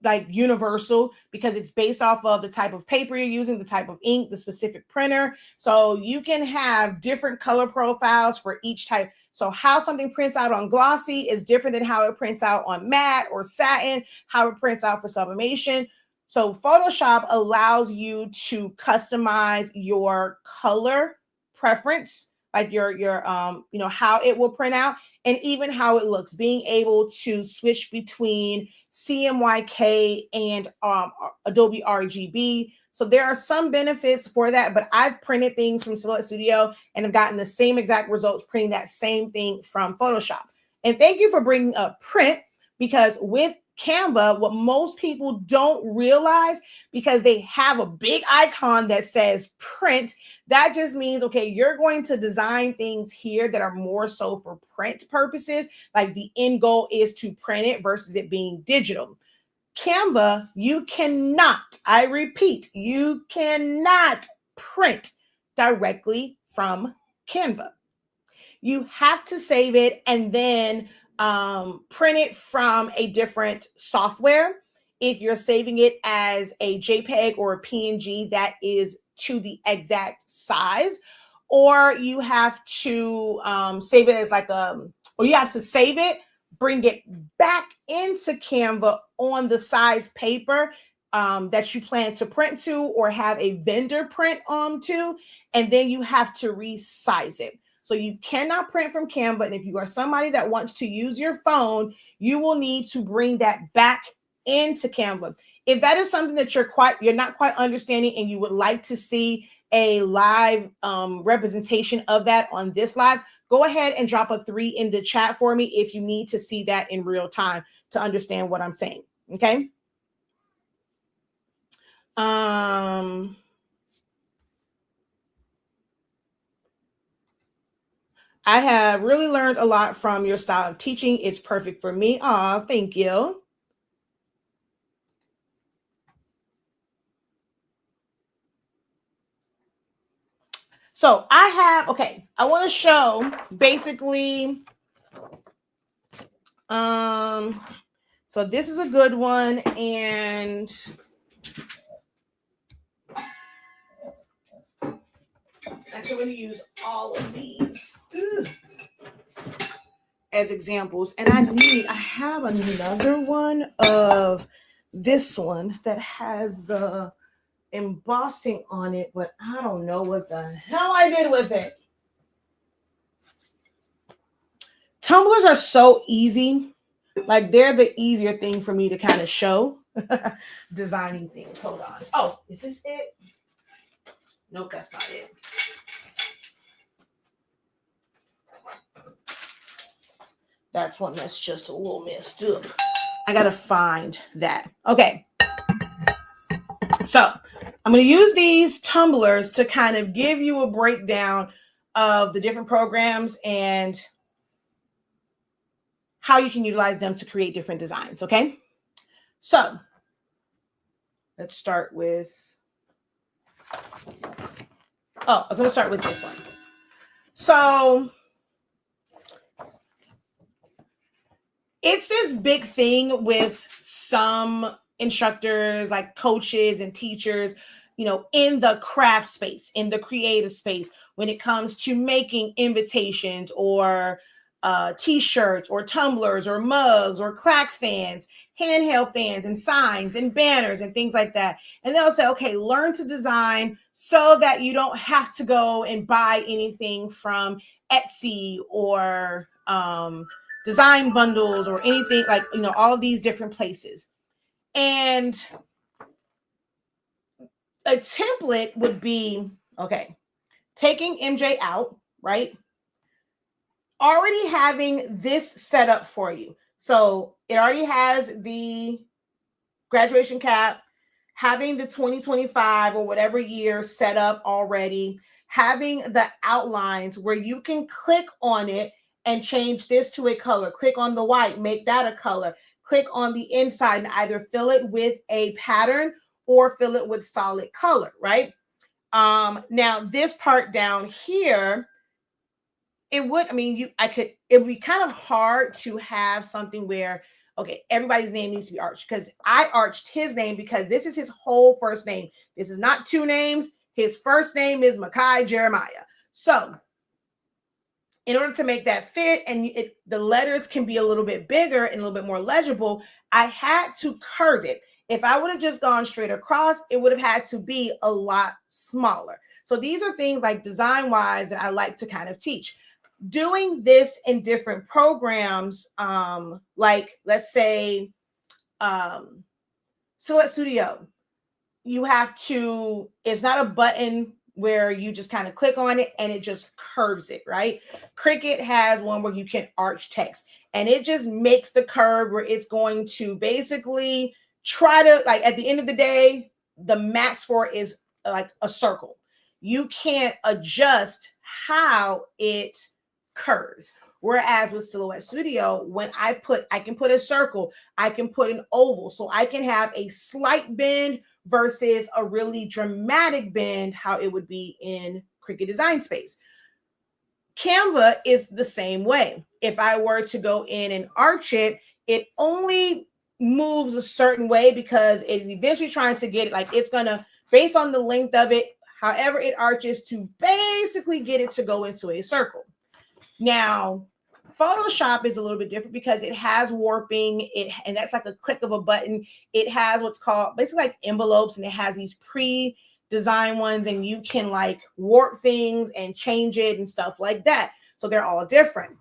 like, universal because it's based off of the type of paper you're using, the type of ink, the specific printer. So you can have different color profiles for each type. So how something prints out on glossy is different than how it prints out on matte or satin, how it prints out for sublimation. So Photoshop allows you to customize your color preference, like your how it will print out, and even how it looks, being able to switch between CMYK and Adobe RGB. So there are some benefits for that, but I've printed things from Silhouette Studio and have gotten the same exact results printing that same thing from Photoshop. And thank you for bringing up print, because with Canva, what most people don't realize, because they have a big icon that says print, that just means, okay, you're going to design things here that are more so for print purposes. Like, the end goal is to print it versus it being digital. Canva, you cannot, I repeat, you cannot print directly from Canva. You have to save it and then print it from a different software. If you're saving it as a JPEG or a PNG that is to the exact size, or you have to save it as like or you have to save it, bring it back into Canva on the size paper that you plan to print to, or have a vendor print to, and then you have to resize it. So you cannot print from Canva. And if you are somebody that wants to use your phone, you will need to bring that back into Canva. If that is something that you're not quite understanding and you would like to see a live representation of that on this live, go ahead and drop a 3 in the chat for me if you need to see that in real time to understand what I'm saying. Okay. I have really learned a lot from your style of teaching. It's perfect for me. Aw, thank you. So I want to show basically, so this is a good one. And actually I'm going to use all of these as examples. And I have another one of this one that has the embossing on it, but I don't know what the hell I did with it. Tumblers are so easy. Like, they're the easier thing for me to kind of show designing things. Hold on. Oh, is this it? Nope, that's not it. That's one that's just a little messed up. I gotta find that. Okay. So I'm going to use these tumblers to kind of give you a breakdown of the different programs and how you can utilize them to create different designs, okay? So let's start with, I was going to start with this one. So it's this big thing with some instructors, like coaches and teachers, in the craft space, in the creative space, when it comes to making invitations or t-shirts or tumblers or mugs or clack fans, handheld fans and signs and banners and things like that. And they'll say, okay, learn to design so that you don't have to go and buy anything from Etsy or design bundles or anything, like, all of these different places. And a template would be, okay, taking MJ out, right? Already having this set up for you. So it already has the graduation cap, having the 2025 or whatever year set up already, having the outlines where you can click on it and change this to a color, click on the white, make that a color, click on the inside and either fill it with a pattern or fill it with solid color, right? Now this part down here, it would be kind of hard to have something where, okay, everybody's name needs to be arched, because I arched his name because this is his whole first name. This is not two names. His first name is Makai Jeremiah. So in order to make that fit and the letters can be a little bit bigger and a little bit more legible, I had to curve it. If I would have just gone straight across, it would have had to be a lot smaller. So these are things like design-wise that I like to kind of teach. Doing this in different programs, like let's say Silhouette Studio, it's not a button where you just kind of click on it and it just curves it, right? Cricut has one where you can arch text and it just makes the curve where it's going to basically try to, like, at the end of the day, the max for it is like a circle. You can't adjust how it curves. Whereas with Silhouette Studio, when I can put a circle, I can put an oval, so I can have a slight bend versus a really dramatic bend, how it would be in Cricut Design Space. Canva is the same way. If I were to go in and arch it, it only moves a certain way because it's eventually trying to get it, like, it's gonna, based on the length of it, however it arches, to basically get it to go into a circle. Now, Photoshop is a little bit different because it has warping, and that's like a click of a button. It has what's called basically like envelopes, and it has these pre-designed ones, and you can like warp things and change it and stuff like that. So they're all different.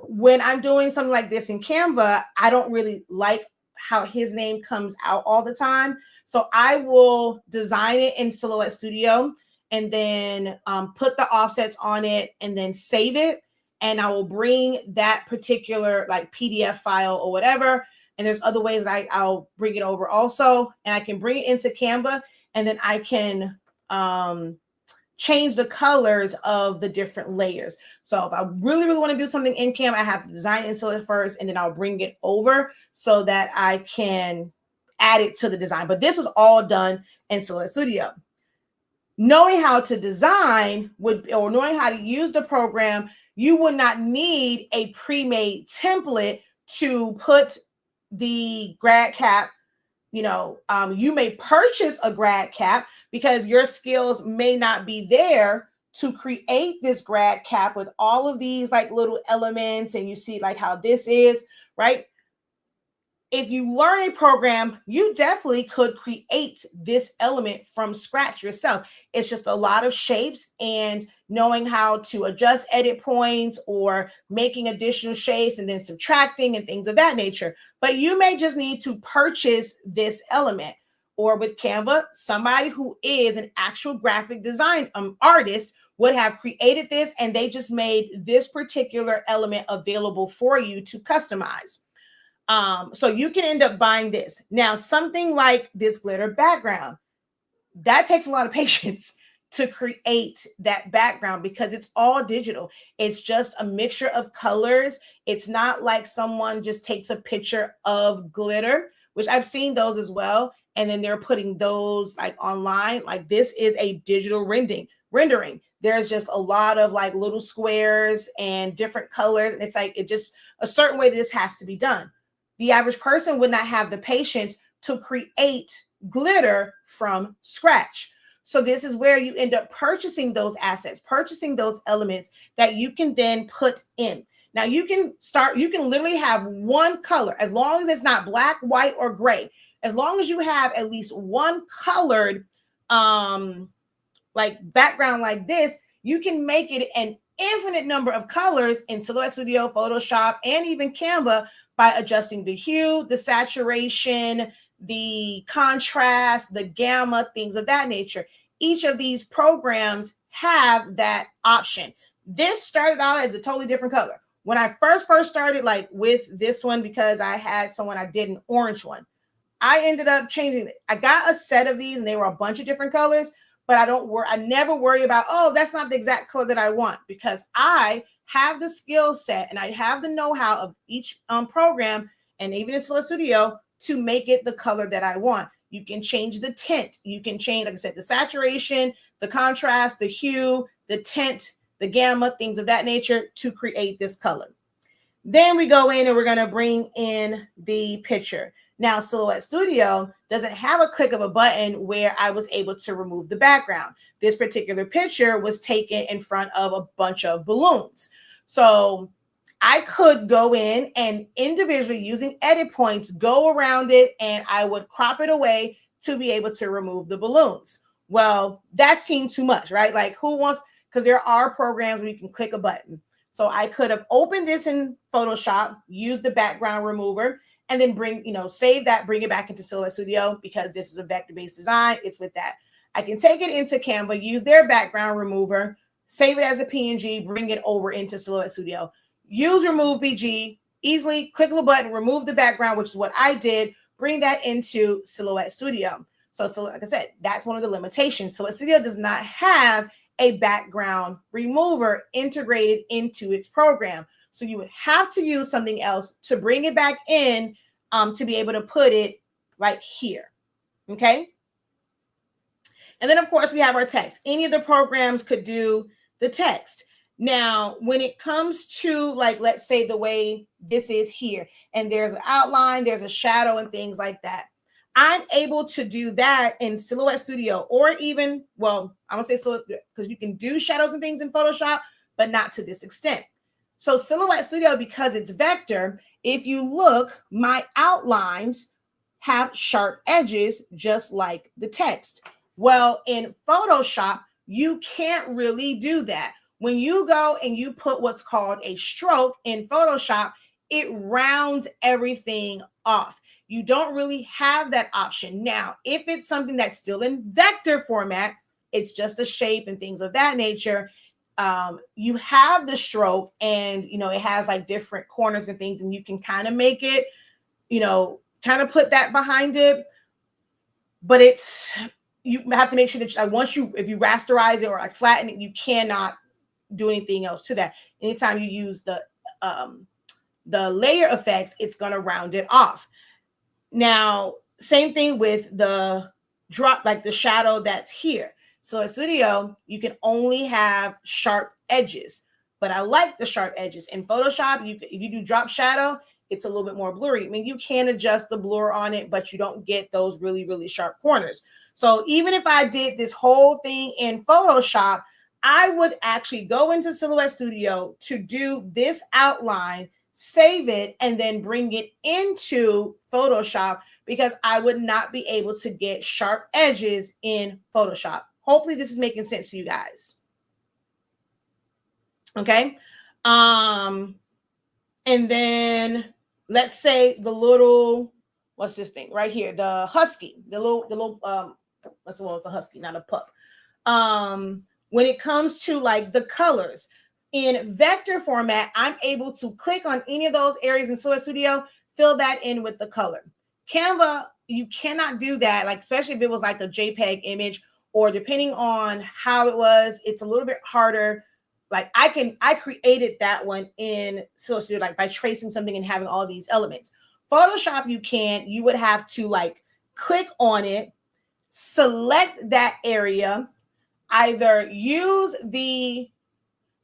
When I'm doing something like this in Canva, I don't really like how his name comes out all the time. So I will design it in Silhouette Studio and then put the offsets on it and then save it. And I will bring that particular like PDF file or whatever. And there's other ways that I'll bring it over also. And I can bring it into Canva, and then I can change the colors of the different layers. So if I really, really want to do something in Canva, I have to design it in Silhouette first, and then I'll bring it over so that I can add it to the design. But this was all done in Silhouette Studio. Knowing how to design or knowing how to use the program, you would not need a pre-made template to put the grad cap. You may purchase a grad cap because your skills may not be there to create this grad cap with all of these like little elements, and you see like how this is, right? If you learn a program, you definitely could create this element from scratch yourself. It's just a lot of shapes and knowing how to adjust edit points or making additional shapes and then subtracting and things of that nature. But you may just need to purchase this element. Or with Canva, somebody who is an actual graphic design artist would have created this, and they just made this particular element available for you to customize. So you can end up buying this. Now, something like this glitter background, that takes a lot of patience. to create that background because it's all digital. It's just a mixture of colors. It's not like someone just takes a picture of glitter, which I've seen those as well, and then they're putting those like online. Like this is a digital rendering. There's just a lot of like little squares and different colors, and it's like it just a certain way that this has to be done. The average person would not have the patience to create glitter from scratch. So this is where you end up purchasing those assets, purchasing those elements that you can then put in. Now you can literally have one color, as long as it's not black, white, or gray. As long as you have at least one colored like background like this, you can make it an infinite number of colors in Silhouette Studio, Photoshop, and even Canva by adjusting the hue, the saturation, the contrast, the gamma, things of that nature. Each of these programs have that option. This started out as a totally different color. When I first started like with this one, because I had someone, I did an orange one. I ended up changing it. I got a set of these and they were a bunch of different colors, but I never worry about, oh, that's not the exact color that I want, because I have the skill set and I have the know-how of each program, and even in Silhouette Studio, to make it the color that I want. You can change the tint. You can change, like I said, the saturation, the contrast, the hue, the tint, the gamma, things of that nature to create this color. Then we go in and we're going to bring in the picture. Now, Silhouette Studio doesn't have a click of a button where I was able to remove the background. This particular picture was taken in front of a bunch of balloons. So I could go in and individually, using edit points, go around it, and I would crop it away to be able to remove the balloons. Well, that seemed too much, right? Like who wants, because there are programs where you can click a button. So I could have opened this in Photoshop, used the background remover, and then save that, bring it back into Silhouette Studio, because this is a vector-based design. It's with that. I can take it into Canva, use their background remover, save it as a PNG, bring it over into Silhouette Studio. Use remove BG, easily click of a button, remove the background, which is what I did, bring that into Silhouette Studio. So like I said, that's one of the limitations. Silhouette Studio does not have a background remover integrated into its program. So you would have to use something else to bring it back in to be able to put it like here. Okay. And then, of course, we have our text. Any of the programs could do the text. Now, when it comes to, like, let's say the way this is here, and there's an outline, there's a shadow and things like that, I'm able to do that in Silhouette Studio, or even, well, I'm going to say Silhouette, because you can do shadows and things in Photoshop, but not to this extent. So Silhouette Studio, because it's vector, if you look, my outlines have sharp edges, just like the text. Well, in Photoshop, you can't really do that. When you go and you put what's called a stroke in Photoshop, it rounds everything off. You don't really have that option. Now, if it's something that's still in vector format, it's just a shape and things of that nature, you have the stroke, and it has like different corners and things, and you can kind of make it, kind of put that behind it. But you have to make sure that if you rasterize it or like flatten it, you cannot do anything else to that. Anytime you use the layer effects, it's going to round it off. Now, same thing with the drop, like the shadow that's here. So in Studio, you can only have sharp edges, but I like the sharp edges. In Photoshop, if you do drop shadow, it's a little bit more blurry. I mean, you can adjust the blur on it, but you don't get those really, really sharp corners. So even if I did this whole thing in Photoshop, I would actually go into Silhouette Studio to do this outline, save it, and then bring it into Photoshop, because I would not be able to get sharp edges in Photoshop. Hopefully this is making sense to you guys. Okay. And then let's say the little, what's this thing right here? The husky, the little, it's a husky, not a pup. When it comes to like the colors in vector format, I'm able to click on any of those areas in Silhouette Studio, fill that in with the color. Canva, you cannot do that, like especially if it was like a JPEG image, or depending on how it was, it's a little bit harder. Like I created that one in Studio, like by tracing something and having all these elements. Photoshop, you would have to like click on it, select that area, either use the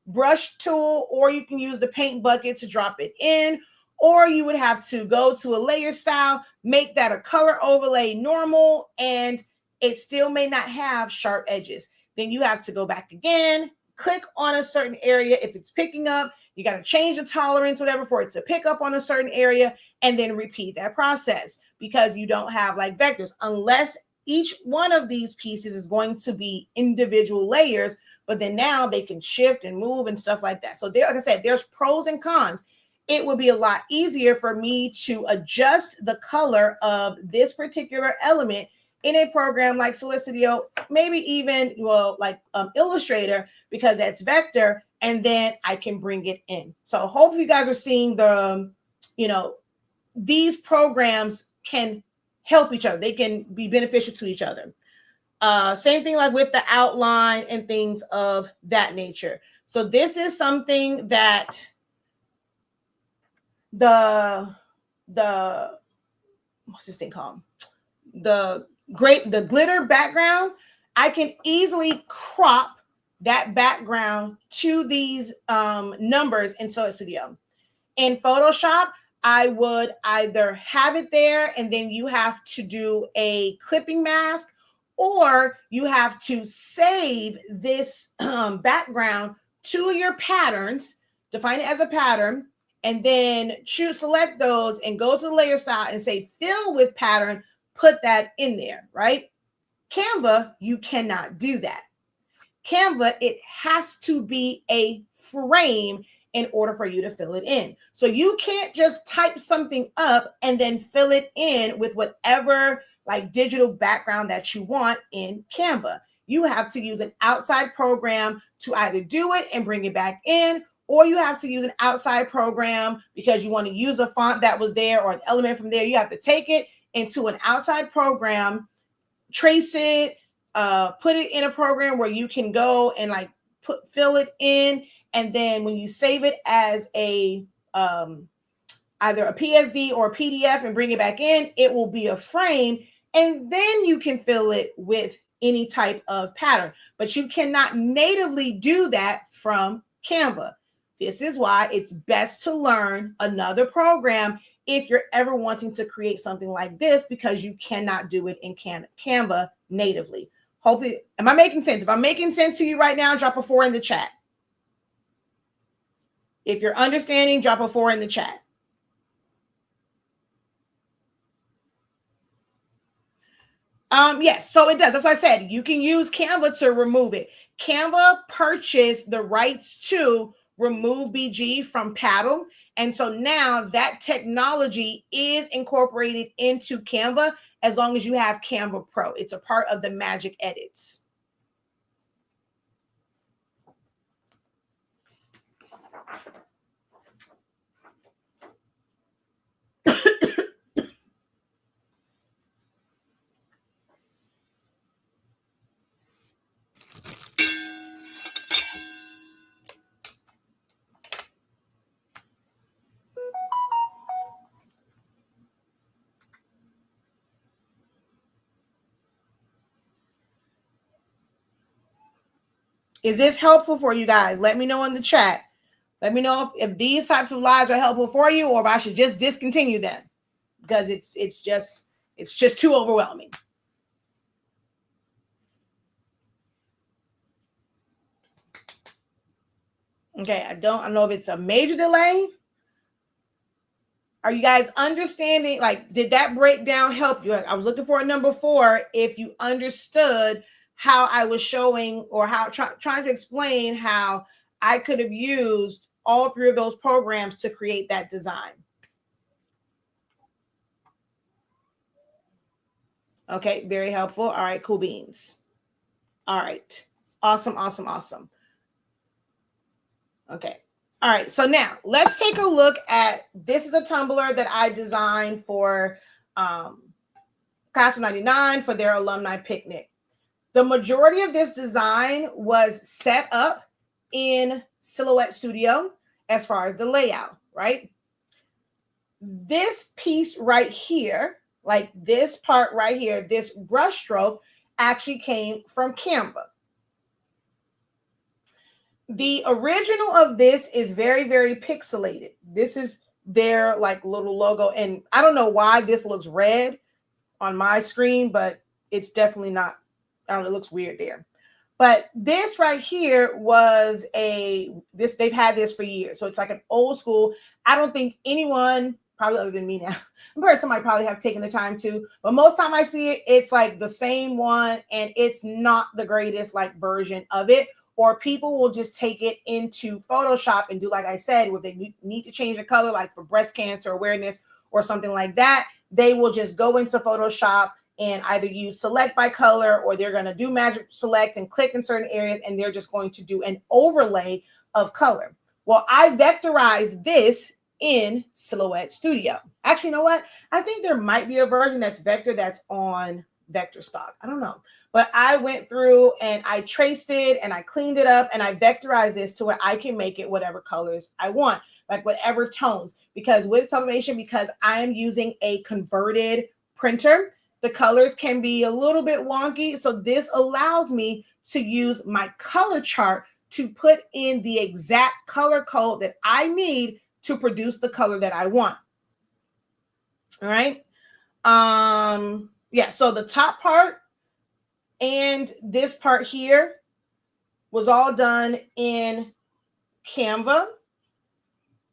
brush tool or you can use the paint bucket to drop it in, or you would have to go to a layer style, make that a color overlay normal, and it still may not have sharp edges. Then you have to go back again, click on a certain area. If it's picking up, you got to change the tolerance, whatever, for it to pick up on a certain area, and then repeat that process because you don't have like vectors unless each one of these pieces is going to be individual layers, but then now they can shift and move and stuff like that. So there, like I said, there's pros and cons. It would be a lot easier for me to adjust the color of this particular element in a program like Studio, maybe even like Illustrator, because that's vector, and then I can bring it in. So hopefully you guys are seeing the, these programs can help each other. They can be beneficial to each other. Same thing like with the outline and things of that nature. So this is something that the what's this thing called? The glitter background. I can easily crop that background to these numbers in Studio. In Photoshop, I would either have it there and then you have to do a clipping mask, or you have to save this background to your patterns, define it as a pattern, and then select those and go to the layer style and say fill with pattern, put that in there, right? Canva, you cannot do that. Canva, it has to be a frame in order for you to fill it in. So you can't just type something up and then fill it in with whatever like digital background that you want in Canva. You have to use an outside program to either do it and bring it back in, or you have to use an outside program because you want to use a font that was there or an element from there. You have to take it into an outside program, trace it, put it in a program where you can go and like fill it in. And then when you save it as a either a PSD or a PDF and bring it back in, it will be a frame. And then you can fill it with any type of pattern. But you cannot natively do that from Canva. This is why it's best to learn another program if you're ever wanting to create something like this, because you cannot do it in Canva natively. Hopefully, am I making sense? If I'm making sense to you right now, drop a 4 in the chat. If you're understanding, drop a 4 in the chat. Yes, so it does. That's what I said. You can use Canva to remove it. Canva purchased the rights to remove BG from Paddle. And so now that technology is incorporated into Canva as long as you have Canva Pro. It's a part of the magic edits. Is this helpful for you guys? Let me know in the chat. Let me know if these types of lives are helpful for you, or if I should just discontinue them because it's just too overwhelming. Okay, I don't know if it's a major delay. Are you guys understanding? Like, did that breakdown help you? I was looking for a number 4 if you understood how I was showing, or how trying to explain how I could have used all 3 of those programs to create that design. Okay, very helpful. All right, cool beans. All right, awesome. Okay. All right, so now let's take a look at, this is a tumbler that I designed for Class of '99 for their alumni picnic. The majority of this design was set up in Silhouette Studio as far as the layout, right? This piece right here, like this part right here, this brush stroke actually came from Canva. The original of this is very, very pixelated. This is their like little logo. And I don't know why this looks red on my screen, but it's definitely not. I don't know, it looks weird there. But this right here was they've had this for years. So it's like an old school. I don't think anyone, probably other than me now, I'm sure somebody probably have taken the time to, but most time I see it, it's like the same one and it's not the greatest like version of it. Or people will just take it into Photoshop and do, like I said, where they need to change the color, like for breast cancer awareness or something like that. They will just go into Photoshop and either use select by color, or they're going to do magic select and click in certain areas, and they're just going to do an overlay of color. Well, I vectorized this in Silhouette Studio. Actually, you know what? I think there might be a version that's vector that's on vector stock. I don't know. But I went through and I traced it and I cleaned it up and I vectorized this to where I can make it whatever colors I want, like whatever tones. Because with sublimation, because I am using a converted printer, the colors can be a little bit wonky. So this allows me to use my color chart to put in the exact color code that I need to produce the color that I want. All right. Yeah, so the top part and this part here was all done in Canva.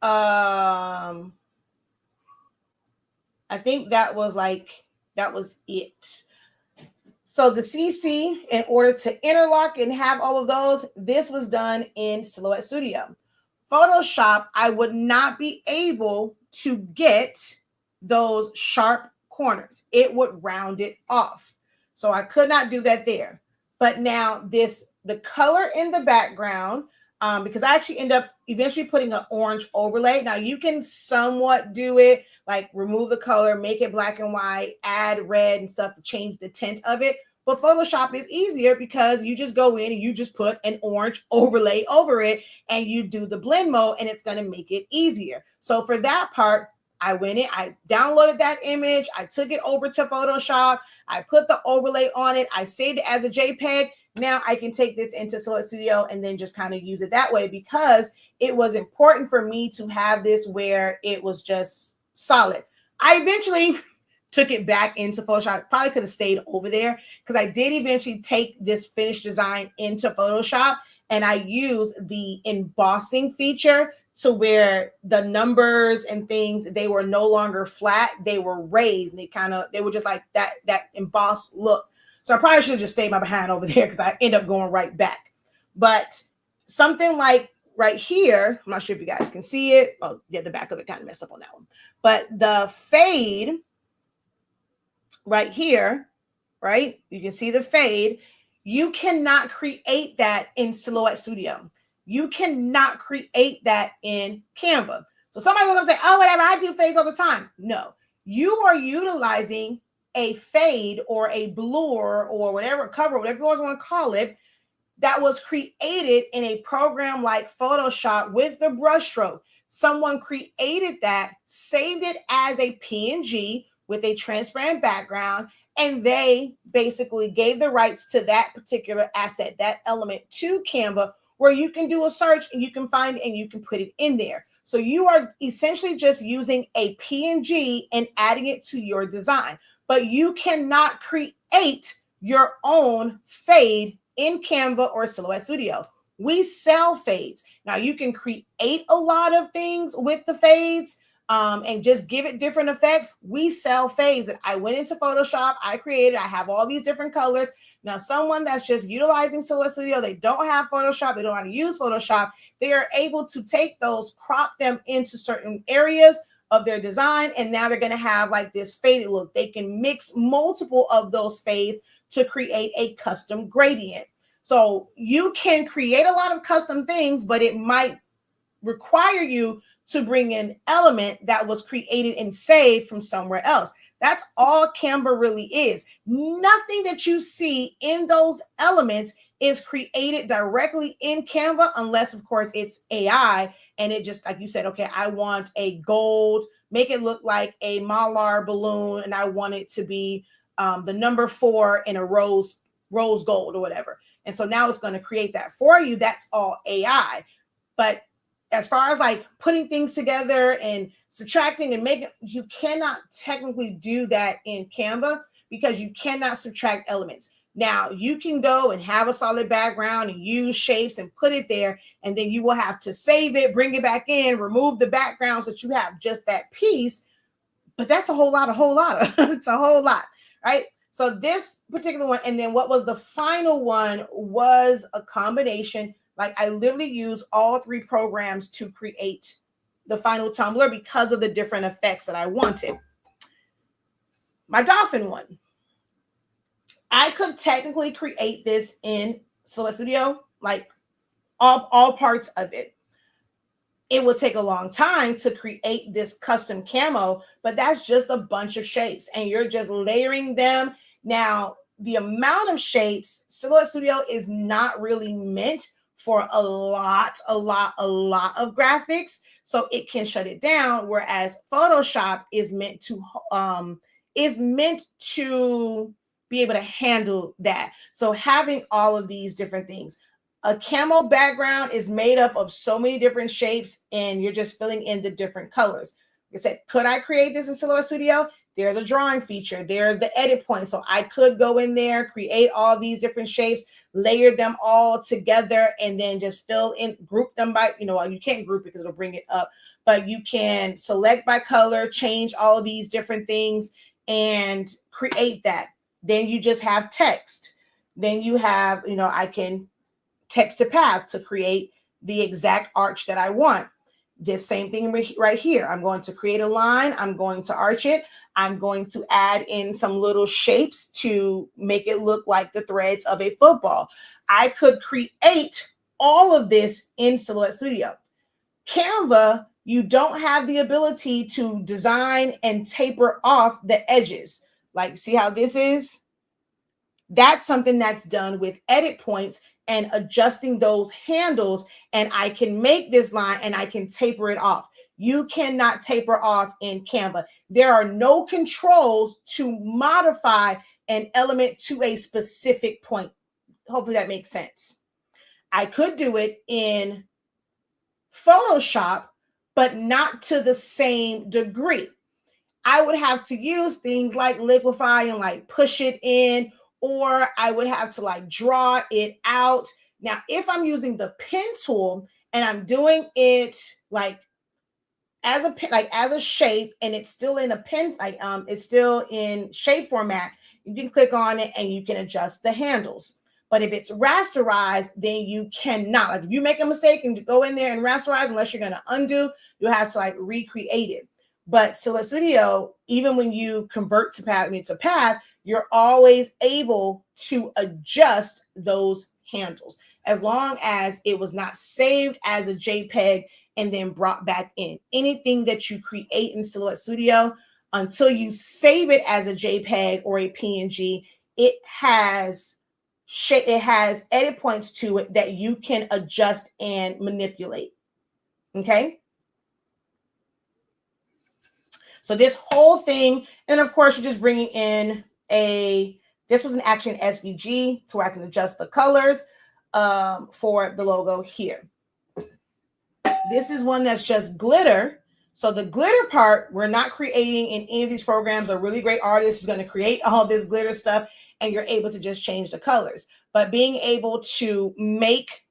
I think that was it. So the CC, in order to interlock and have all of those, this was done in Silhouette Studio. Photoshop, I would not be able to get those sharp corners. It would round it off. So I could not do that there. But now the color in the background, because I actually end up eventually putting an orange overlay. Now you can somewhat do it, like remove the color, make it black and white, add red and stuff to change the tint of it. But Photoshop is easier because you just go in and you just put an orange overlay over it and you do the blend mode and it's going to make it easier. So for that part, I went in, I downloaded that image, I took it over to Photoshop, I put the overlay on it, I saved it as a JPEG. Now I can take this into Silhouette Studio and then just kind of use it that way, because it was important for me to have this where it was just solid. I eventually took it back into Photoshop. Probably could have stayed over there because I did eventually take this finished design into Photoshop and I used the embossing feature to where the numbers and things, they were no longer flat, they were raised. They were just like that embossed look. So I probably should have just stayed my behind over there because I end up going right back. But something like right here, I'm not sure if you guys can see it. Oh, yeah, the back of it kind of messed up on that one. But the fade right here, right? You can see the fade. You cannot create that in Silhouette Studio. You cannot create that in Canva. So somebody will say, oh, whatever, I do fades all the time. No, you are utilizing a fade or a blur or whatever cover, whatever you always want to call it, that was created in a program like Photoshop with the brushstroke. Someone created that, saved it as a PNG with a transparent background, and they basically gave the rights to that particular asset, that element, to Canva, where you can do a search and you can find it and you can put it in there. So you are essentially just using a PNG and adding it to your design, but you cannot create your own fade in Canva or Silhouette Studio. We sell fades. Now you can create a lot of things with the fades and just give it different effects. We sell fades. I went into Photoshop, I created, I have all these different colors. Now, someone that's just utilizing Silhouette Studio, they don't have Photoshop, they don't know how to use Photoshop, they are able to take those, crop them into certain areas of their design, and now they're going to have like this faded look. They can mix multiple of those fades to create a custom gradient. So you can create a lot of custom things, but it might require you to bring in an element that was created and saved from somewhere else. That's all Canva really is. Nothing that you see in those elements is created directly in Canva, unless, of course, it's AI and it just, like you said, okay, I want a gold, make it look like a Mylar balloon, and I want it to be the number 4 in a rose gold or whatever. And so now it's going to create that for you. That's all AI. But as far as like putting things together and subtracting and making, you cannot technically do that in Canva because you cannot subtract elements. Now you can go and have a solid background and use shapes and put it there, and then you will have to save it, bring it back in, remove the background so that you have just that piece. But that's a whole lot. It's a whole lot, right? So this particular one, and then what was the final one was a combination. Like I literally use all 3 programs to create the final tumbler because of the different effects that I wanted. My dolphin one, I could technically create this in Silhouette Studio, like all parts of it. It will take a long time to create this custom camo, but that's just a bunch of shapes and you're just layering them. Now, the amount of shapes, Silhouette Studio is not really meant for a lot of graphics, so it can shut it down, whereas Photoshop is meant to be able to handle that. So having all of these different things. A camo background is made up of so many different shapes, and you're just filling in the different colors. Like I said, could I create this in Silhouette Studio? There's a drawing feature. There's the edit point. So I could go in there, create all these different shapes, layer them all together, and then just fill in, group them by, you can't group it because it'll bring it up, but you can select by color, change all these different things, and create that. Then you just have text. Then you have, I can text to path to create the exact arch that I want. This same thing right here. I'm going to create a line. I'm going to arch it. I'm going to add in some little shapes to make it look like the threads of a football. I could create all of this in Silhouette Studio. Canva, you don't have the ability to design and taper off the edges. Like, see how this is? That's something that's done with edit points and adjusting those handles, and I can make this line and I can taper it off. You cannot taper off in Canva. There are no controls to modify an element to a specific point. Hopefully that makes sense. I could do it in Photoshop, but not to the same degree. I would have to use things like liquify and like push it in, or I would have to like draw it out. Now, if I'm using the pen tool and I'm doing it like as a shape, and it's still in a pen, it's still in shape format, you can click on it and you can adjust the handles. But if it's rasterized, then you cannot. Like if you make a mistake and go in there and rasterize, unless you're going to undo, you have to like recreate it. But Silhouette Studio, even when you convert to path, you're always able to adjust those handles as long as it was not saved as a JPEG and then brought back in. Anything that you create in Silhouette Studio, until you save it as a JPEG or a PNG, it has edit points to it that you can adjust and manipulate. Okay. So this whole thing, and of course, you're just bringing in this was an Action SVG to where I can adjust the colors for the logo here. This is one that's just glitter. So the glitter part, we're not creating in any of these programs. A really great artist is going to create all this glitter stuff, and you're able to just change the colors. But being able to make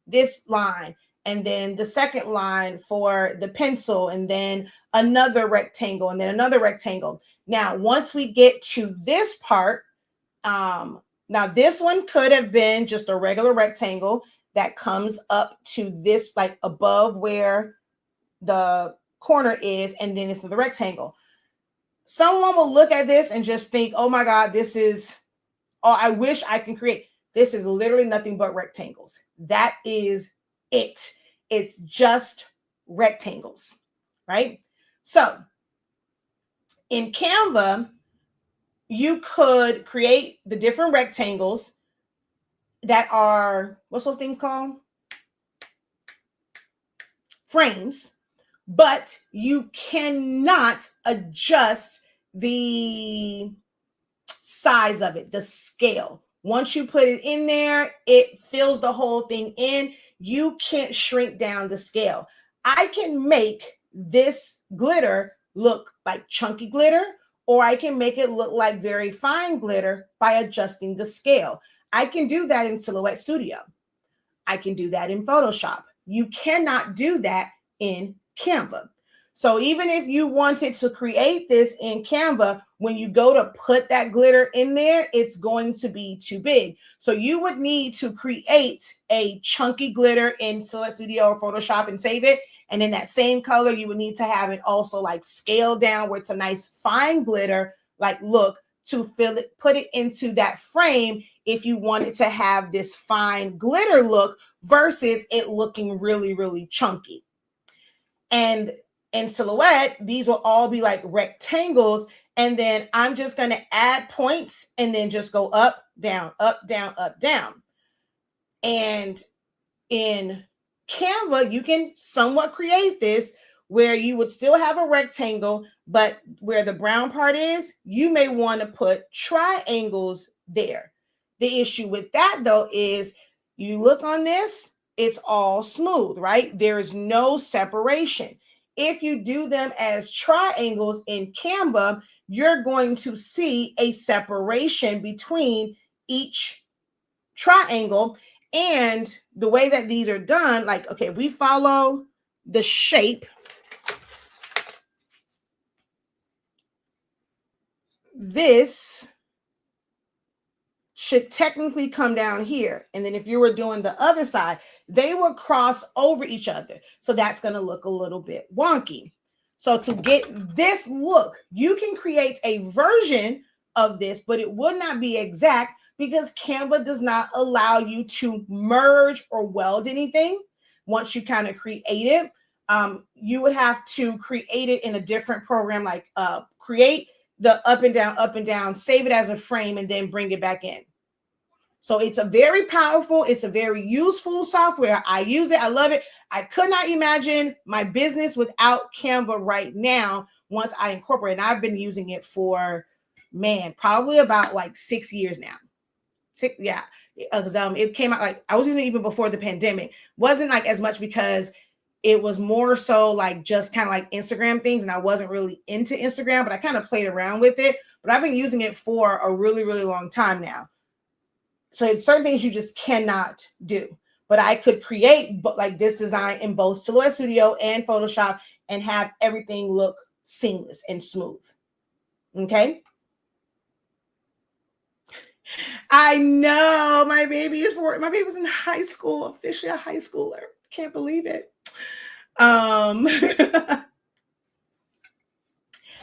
this line, and then the second line for the pencil, and then another rectangle, and then another rectangle. Now, once we get to this part, now this one could have been just a regular rectangle that comes up to this, like above where the corner is, and then it's the rectangle. Someone will look at this and just think, oh my God, this is, oh, I wish I can create. This is literally nothing but rectangles. That is it. It's just rectangles, right? So In Canva, you could create the different rectangles that are, what's those things called? Frames, but you cannot adjust the size of it, the scale. Once you put it in there, it fills the whole thing in. You can't shrink down the scale. I can make this glitter look like chunky glitter, or I can make it look like very fine glitter by adjusting the scale. I can do that in Silhouette Studio. I can do that in Photoshop. You cannot do that in Canva. So even if you wanted to create this in Canva, when you go to put that glitter in there, it's going to be too big. So you would need to create a chunky glitter in Silhouette Studio or Photoshop and save it. And in that same color, you would need to have it also like scaled down where it's a nice fine glitter, like look, to fill it, put it into that frame if you wanted to have this fine glitter look versus it looking really, really chunky. And in Silhouette, these will all be like rectangles. And then I'm just going to add points and then just go up, down, up, down, up, down. And in Canva, you can somewhat create this where you would still have a rectangle, but where the brown part is, you may want to put triangles there. The issue with that, though, is you look on this, it's all smooth, right? There is no separation. If you do them as triangles in Canva, you're going to see a separation between each triangle. And the way that these are done, like, okay, if we follow the shape, this should technically come down here. And then if you were doing the other side, they will cross over each other. So that's going to look a little bit wonky. So to get this look, you can create a version of this, but it would not be exact because Canva does not allow you to merge or weld anything. Once you kind of create it, you would have to create it in a different program, like create the up and down, save it as a frame, and then bring it back in. So it's a very powerful, it's a very useful software. I use it. I love it. I could not imagine my business without Canva right now once I incorporate it. And I've been using it for, man, probably about like 6 years now. Yeah. Because it came out like I was using it even before the pandemic. Wasn't like as much because it was more so like just kind of like Instagram things. And I wasn't really into Instagram, but I kind of played around with it. But I've been using it for a really, really long time now. So it's certain things you just cannot do. But I could create like this design in both Silhouette Studio and Photoshop and have everything look seamless and smooth. Okay. I know my baby was in high school, officially a high schooler. Can't believe it.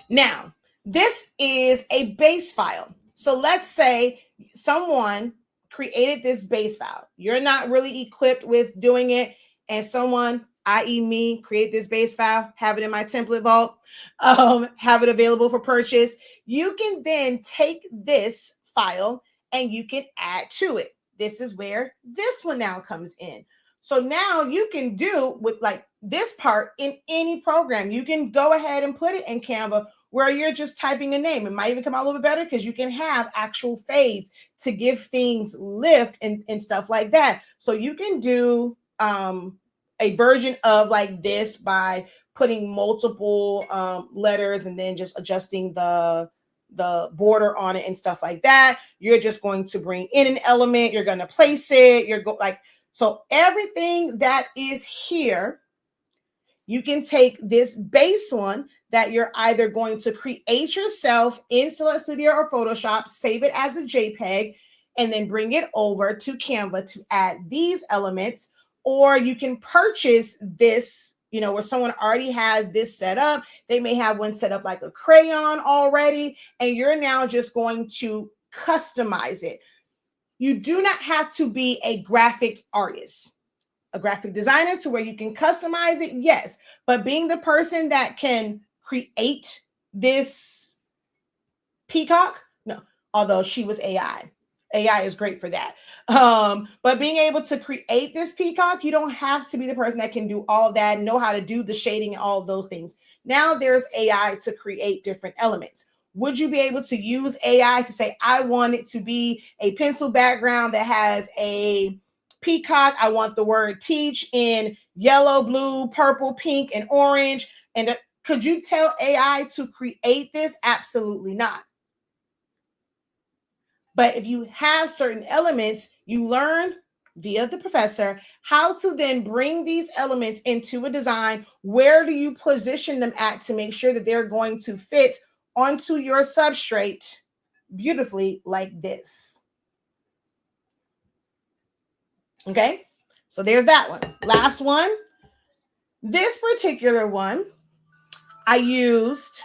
Now, this is a base file. So let's say someone created this base file. You're not really equipped with doing it, and someone, i.e. me, create this base file, have it in my template vault, have it available for purchase. You can then take this file and you can add to it. This is where this one now comes in. So now you can do with like this part in any program. You can go ahead and put it in Canva where you're just typing a name. It might even come out a little bit better because you can have actual fades to give things lift and stuff like that. So you can do a version of like this by putting multiple letters and then just adjusting the border on it and stuff like that. You're just going to bring in an element. You're going to place it. So everything that is here, you can take this base one that you're either going to create yourself in Silhouette Studio or Photoshop, save it as a JPEG, and then bring it over to Canva to add these elements. Or you can purchase this, where someone already has this set up. They may have one set up like a crayon already, and you're now just going to customize it. You do not have to be a graphic artist, a graphic designer to where you can customize it, yes. But being the person that can create this peacock. No, although she was AI. AI is great for that. But being able to create this peacock, you don't have to be the person that can do all of that, know how to do the shading and all of those things. Now there's AI to create different elements. Would you be able to use AI to say, I want it to be a pencil background that has a peacock. I want the word teach in yellow, blue, purple, pink, and orange. And could you tell AI to create this? Absolutely not. But if you have certain elements, you learn via the professor how to then bring these elements into a design. Where do you position them at to make sure that they're going to fit onto your substrate beautifully like this? Okay, so there's that one. Last one. This particular one, I used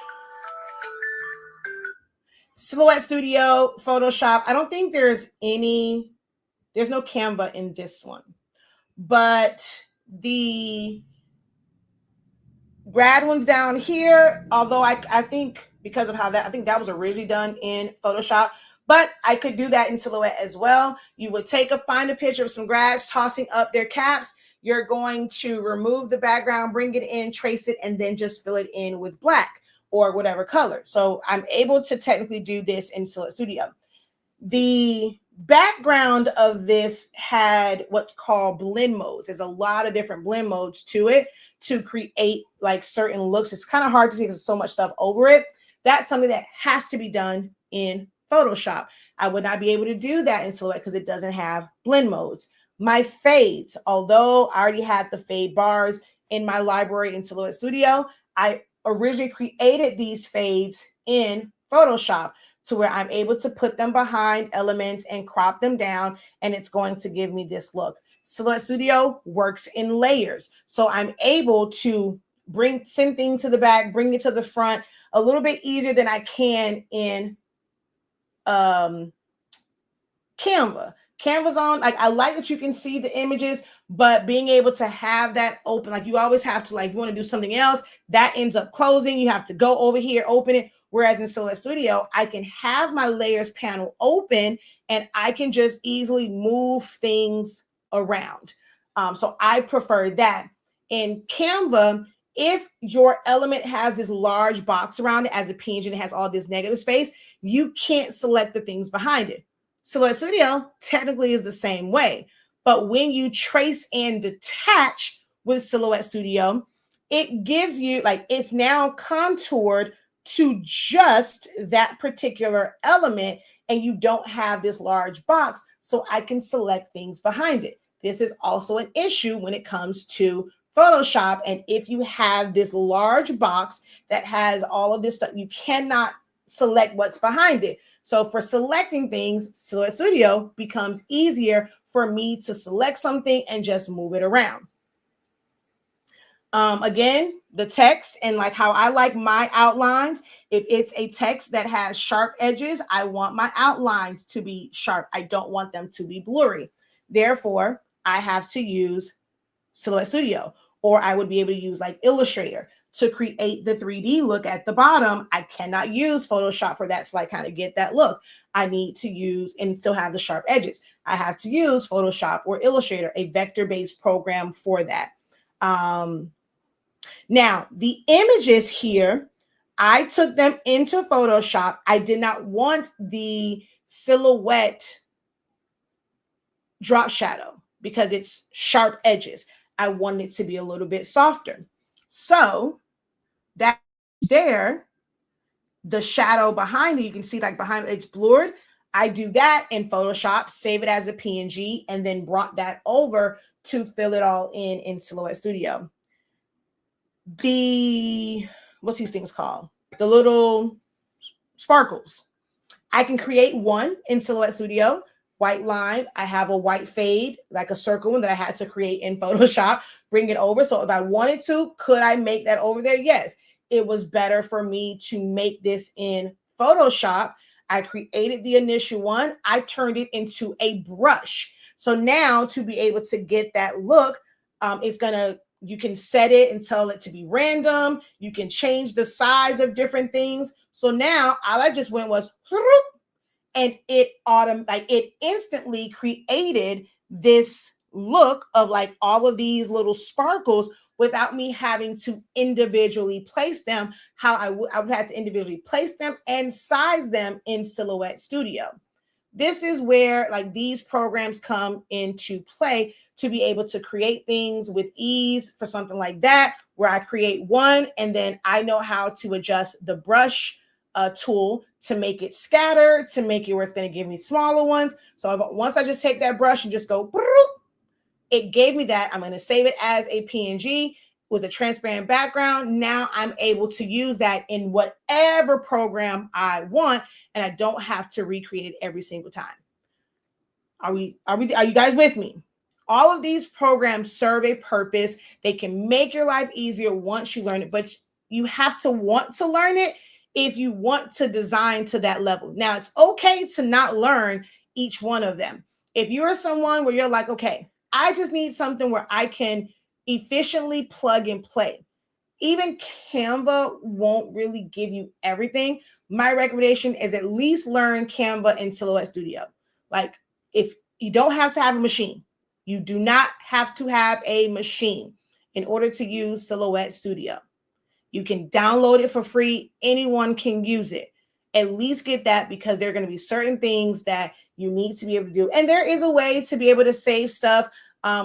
Silhouette Studio, Photoshop. I don't think there's no Canva in this one, but the grad ones down here, although I think because of how that, I think that was originally done in Photoshop, but I could do that in Silhouette as well. You would find a picture of some grads tossing up their caps. You're going to remove the background, bring it in, trace it, and then just fill it in with black or whatever color. So I'm able to technically do this in Silhouette Studio. The background of this had what's called blend modes. There's a lot of different blend modes to it to create like certain looks. It's kind of hard to see because there's so much stuff over it. That's something that has to be done in Photoshop. I would not be able to do that in Silhouette because it doesn't have blend modes. My fades, although I already had the fade bars in my library in Silhouette Studio, I originally created these fades in Photoshop to where I'm able to put them behind elements and crop them down, and it's going to give me this look. Silhouette Studio works in layers, so I'm able to send things to the back, bring it to the front a little bit easier than I can in Canva. Canva's on, like, I like that you can see the images, but being able to have that open, like you always have to, like, if you want to do something else, that ends up closing. You have to go over here, open it. Whereas in Silhouette Studio, I can have my layers panel open and I can just easily move things around. So I prefer that. In Canva, if your element has this large box around it as a PNG and it has all this negative space, you can't select the things behind it. Silhouette Studio technically is the same way, but when you trace and detach with Silhouette Studio, it gives you, like, it's now contoured to just that particular element, and you don't have this large box, so I can select things behind it. This is also an issue when it comes to Photoshop, and if you have this large box that has all of this stuff, you cannot select what's behind it. So for selecting things, Silhouette Studio becomes easier for me to select something and just move it around. Again, the text and like how I like my outlines. If it's a text that has sharp edges, I want my outlines to be sharp. I don't want them to be blurry. Therefore, I have to use Silhouette Studio, or I would be able to use like Illustrator to create the 3D look at the bottom. I cannot use Photoshop for that, so I kind of get that look. I need to use and still have the sharp edges. I have to use Photoshop or Illustrator, a vector-based program for that. Now, the images here, I took them into Photoshop. I did not want the silhouette drop shadow because it's sharp edges. I wanted it to be a little bit softer. So that there, the shadow behind it, you can see like behind it, it's blurred. I do that in Photoshop, save it as a PNG, and then brought that over to fill it all in Silhouette Studio. What's these things called? The little sparkles. I can create one in Silhouette Studio, white line. I have a white fade, like a circle one that I had to create in Photoshop, bring it over. So if I wanted to, could I make that over there? Yes. It was better for me to make this in Photoshop. I created the initial one. I turned it into a brush. So now to be able to get that look, you can set it and tell it to be random. You can change the size of different things. So now all I just went was, and it instantly created this look of like all of these little sparkles without me having to individually place them how I would have to individually place them and size them in Silhouette Studio. This is where like these programs come into play to be able to create things with ease for something like that, where I create one and then I know how to adjust the brush tool to make it scatter, to make it where it's going to give me smaller ones. So once I just take that brush and just go, it gave me that. I'm going to save it as a PNG with a transparent background. Now I'm able to use that in whatever program I want, and I don't have to recreate it every single time. Are you guys with me? All of these programs serve a purpose. They can make your life easier once you learn it, but you have to want to learn it if you want to design to that level. Now, it's okay to not learn each one of them. If you're someone where you're like, okay, I just need something where I can efficiently plug and play. Even Canva won't really give you everything. My recommendation is at least learn Canva and Silhouette Studio. Like, if you don't have to have a machine, you do not have to have a machine in order to use Silhouette Studio. You can download it for free. Anyone can use it. At least get that, because there are going to be certain things that you need to be able to do. And there is a way to be able to save stuff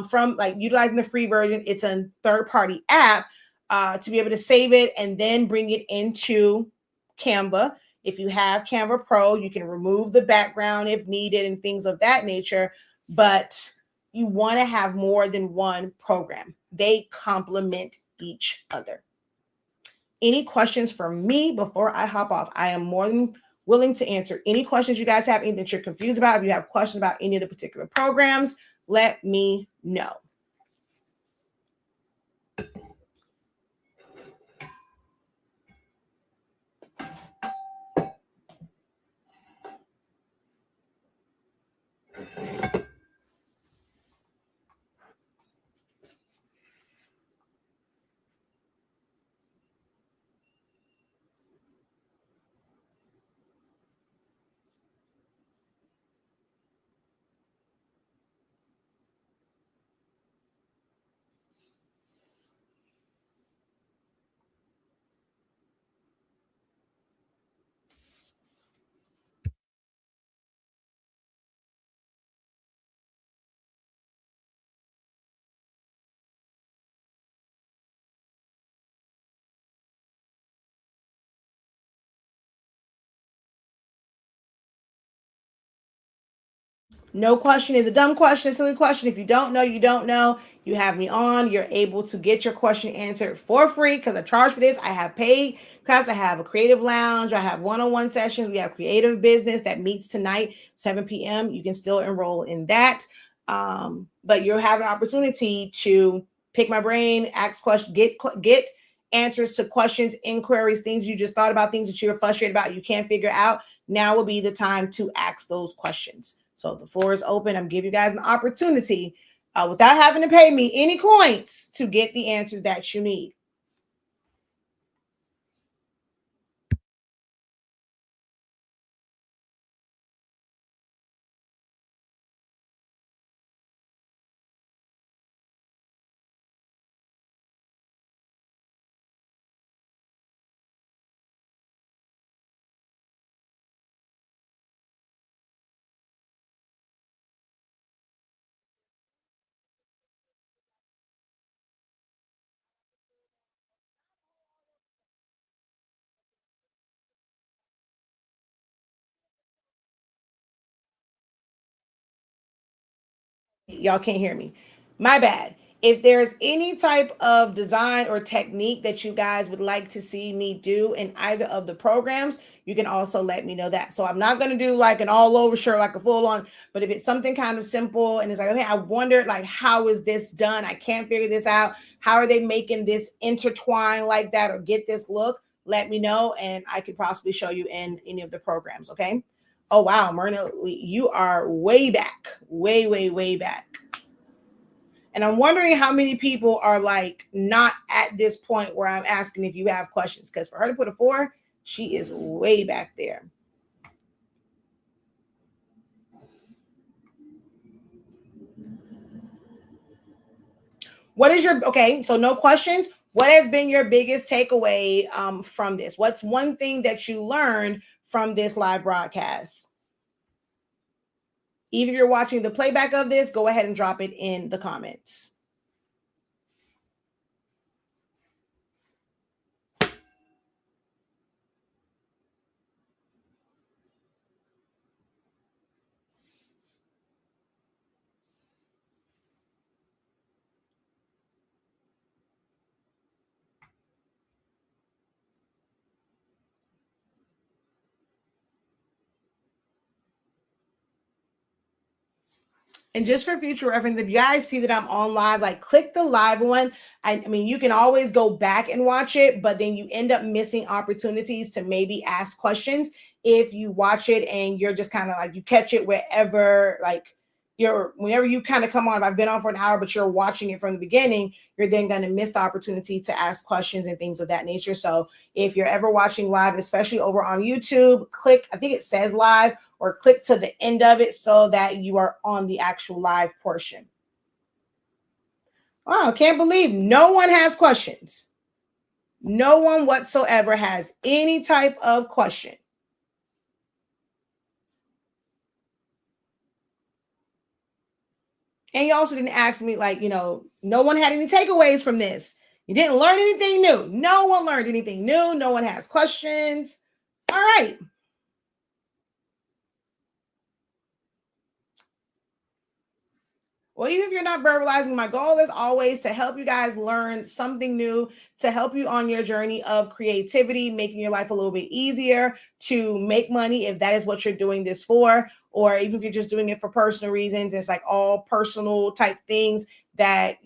from like utilizing the free version. It's a third-party app to be able to save it and then bring it into Canva. If you have Canva Pro, you can remove the background if needed and things of that nature. But you want to have more than one program. They complement each other. Any questions for me before I hop off? I am more than willing to answer any questions you guys have, anything that you're confused about. If you have questions about any of the particular programs, let me know. No question is a dumb question, a silly question. If you don't know, you don't know. You have me on. You're able to get your question answered for free because I charge for this. I have paid class. I have a creative lounge. I have one-on-one sessions. We have creative business that meets tonight, 7 p.m. You can still enroll in that. But you'll have an opportunity to pick my brain, ask questions, get answers to questions, inquiries, things you just thought about, things that you're frustrated about, you can't figure out. Now will be the time to ask those questions. So the floor is open. I'm giving you guys an opportunity without having to pay me any coins to get the answers that you need. Y'all can't hear me. My bad. If there's any type of design or technique that you guys would like to see me do in either of the programs, you can also let me know that. So I'm not going to do like an all over shirt, like a full on, but if it's something kind of simple and it's like, okay, I wondered like, how is this done? I can't figure this out. How are they making this intertwine like that or get this look? Let me know and I could possibly show you in any of the programs. Okay. Oh, wow, Myrna, you are way back, way, way, way back. And I'm wondering how many people are like not at this point where I'm asking if you have questions. Because for her to put a 4, She is way back there. What is your, okay, so no questions. What has been your biggest takeaway from this? What's one thing that you learned from this live broadcast? Even if you're watching the playback of this, go ahead and drop it in the comments. And just for future reference, if you guys see that I'm on live, like click the live one. I mean, you can always go back and watch it, but then you end up missing opportunities to maybe ask questions if you watch it and you're just kind of like, you catch it wherever, like whenever you kind of come on. If I've been on for an hour, but you're watching it from the beginning, you're then going to miss the opportunity to ask questions and things of that nature. So if you're ever watching live, especially over on YouTube, click, I think it says live, or click to the end of it so that you are on the actual live portion. Wow, can't believe no one has questions. No one whatsoever has any type of question. And you also didn't ask me, like, no one had any takeaways from this. You didn't learn anything new. No one learned anything new. No one has questions. All right. Well, even if you're not verbalizing, my goal is always to help you guys learn something new, to help you on your journey of creativity, making your life a little bit easier to make money if that is what you're doing this for, or even if you're just doing it for personal reasons. It's like all personal type things that,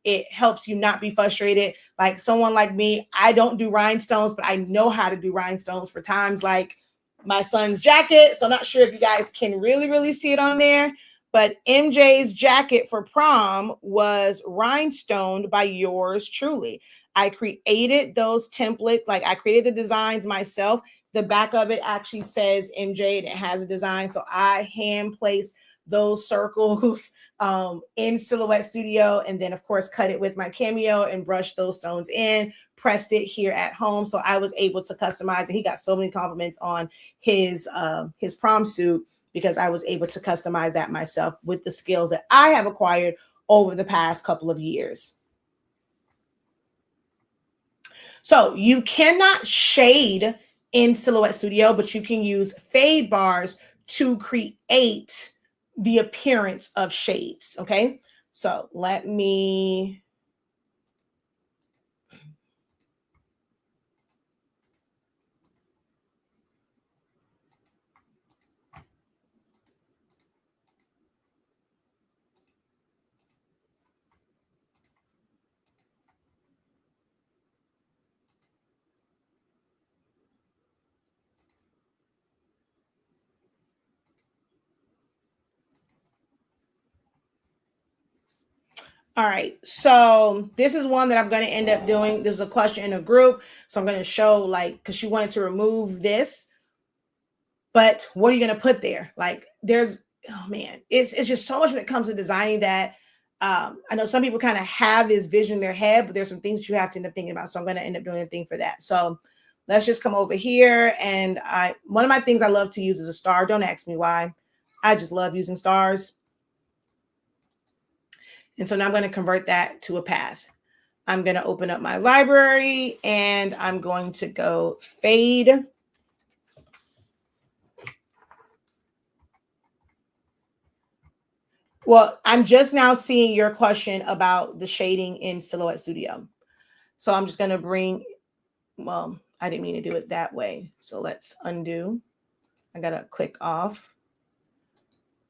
it helps you not be frustrated. Like someone like me, I don't do rhinestones, but I know how to do rhinestones for times like my son's jacket. So I'm not sure if you guys can really see it on there. But MJ's jacket for prom was rhinestoned by yours truly. I created those templates, like I created the designs myself. The back of it actually says MJ and it has a design. So I hand placed those circles in Silhouette Studio, and then of course cut it with my Cameo and brushed those stones in, pressed it here at home. So I was able to customize, and he got so many compliments on his prom suit, because I was able to customize that myself with the skills that I have acquired over the past couple of years. So you cannot shade in Silhouette Studio, but you can use fade bars to create the appearance of shades. Okay, so let me. All right, so this is one that I'm going to end up doing. There's a question in a group, so I'm going to show, like, because she wanted to remove this, but what are you going to put there? Like, there's, oh man, it's just so much when it comes to designing that. I know some people kind of have this vision in their head, but there's some things that you have to end up thinking about. So I'm going to end up doing a thing for that. So let's just come over here, and one of my things I love to use is a star. Don't ask me why. I just love using stars. And so now I'm going to convert that to a path. I'm going to open up my library, and I'm going to go fade. Well, I'm just now seeing your question about the shading in Silhouette Studio. So I'm just going to bring, well, I didn't mean to do it that way. So let's undo. I got to click off,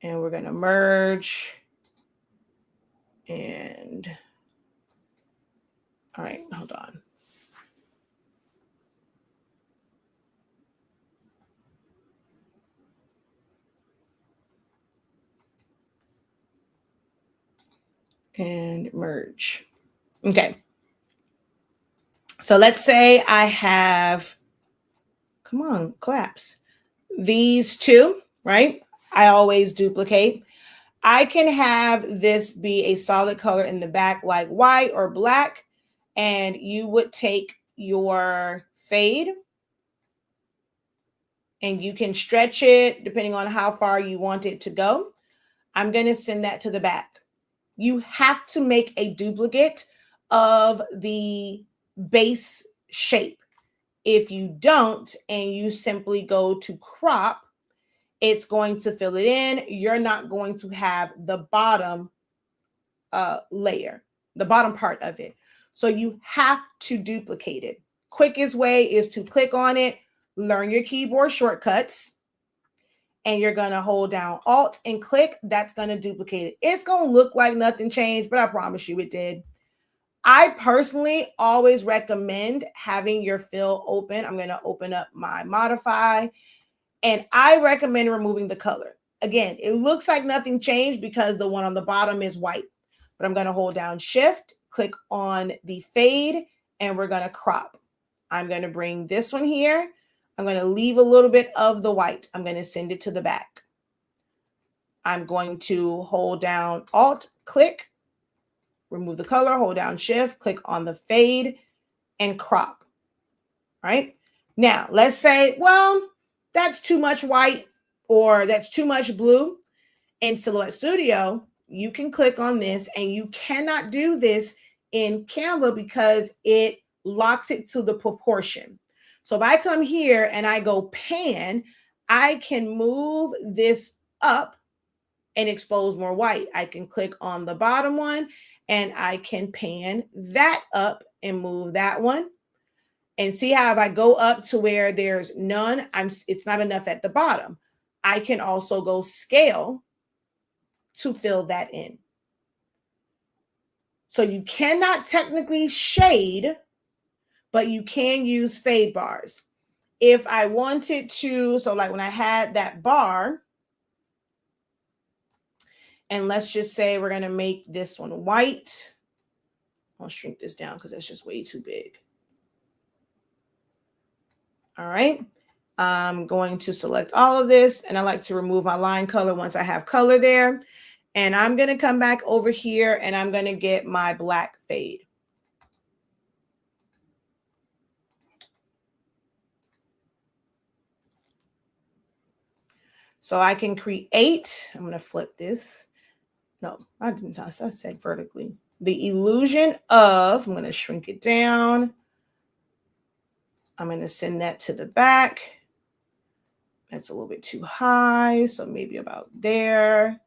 and we're going to merge. And all right, hold on. And merge. Okay. So let's say I have come on, collapse. These two, right? I always duplicate. I can have this be a solid color in the back like white or black, and you would take your fade and you can stretch it depending on how far you want it to go. I'm going to send that to the back. You have to make a duplicate of the base shape. If you don't, and you simply go to crop, it's going to fill it in. You're not going to have the bottom layer, the bottom part of it. So you have to duplicate it. Quickest way is to click on it, learn your keyboard shortcuts, and you're going to hold down Alt and click. That's going to duplicate it. It's going to look like nothing changed, but I promise you it did. I personally always recommend having your fill open. I'm going to open up my modify, and I recommend removing the color. Again, it looks like nothing changed because the one on the bottom is white, but I'm going to hold down Shift, click on the fade, and we're going to crop. I'm going to bring this one here. I'm going to leave a little bit of the white. I'm going to send it to the back. I'm going to hold down Alt, click, remove the color, hold down Shift, click on the fade, and crop. Right? Now, let's say, well, that's too much white or that's too much blue. In Silhouette Studio, you can click on this, and you cannot do this in Canva because it locks it to the proportion. So if I come here and I go pan, I can move this up and expose more white. I can click on the bottom one and I can pan that up and move that one. And see how if I go up to where there's none, it's not enough at the bottom. I can also go scale to fill that in. So you cannot technically shade, but you can use fade bars. If I wanted to, so like when I had that bar, and let's just say we're going to make this one white. I'll shrink this down because that's just way too big. All right. I'm going to select all of this, and I like to remove my line color once I have color there. And I'm going to come back over here and I'm going to get my black fade. So I can create, I'm going to flip this. No, I didn't. I said vertically. The illusion of, I'm going to shrink it down. I'm going to send that to the back. That's a little bit too high, so maybe about there.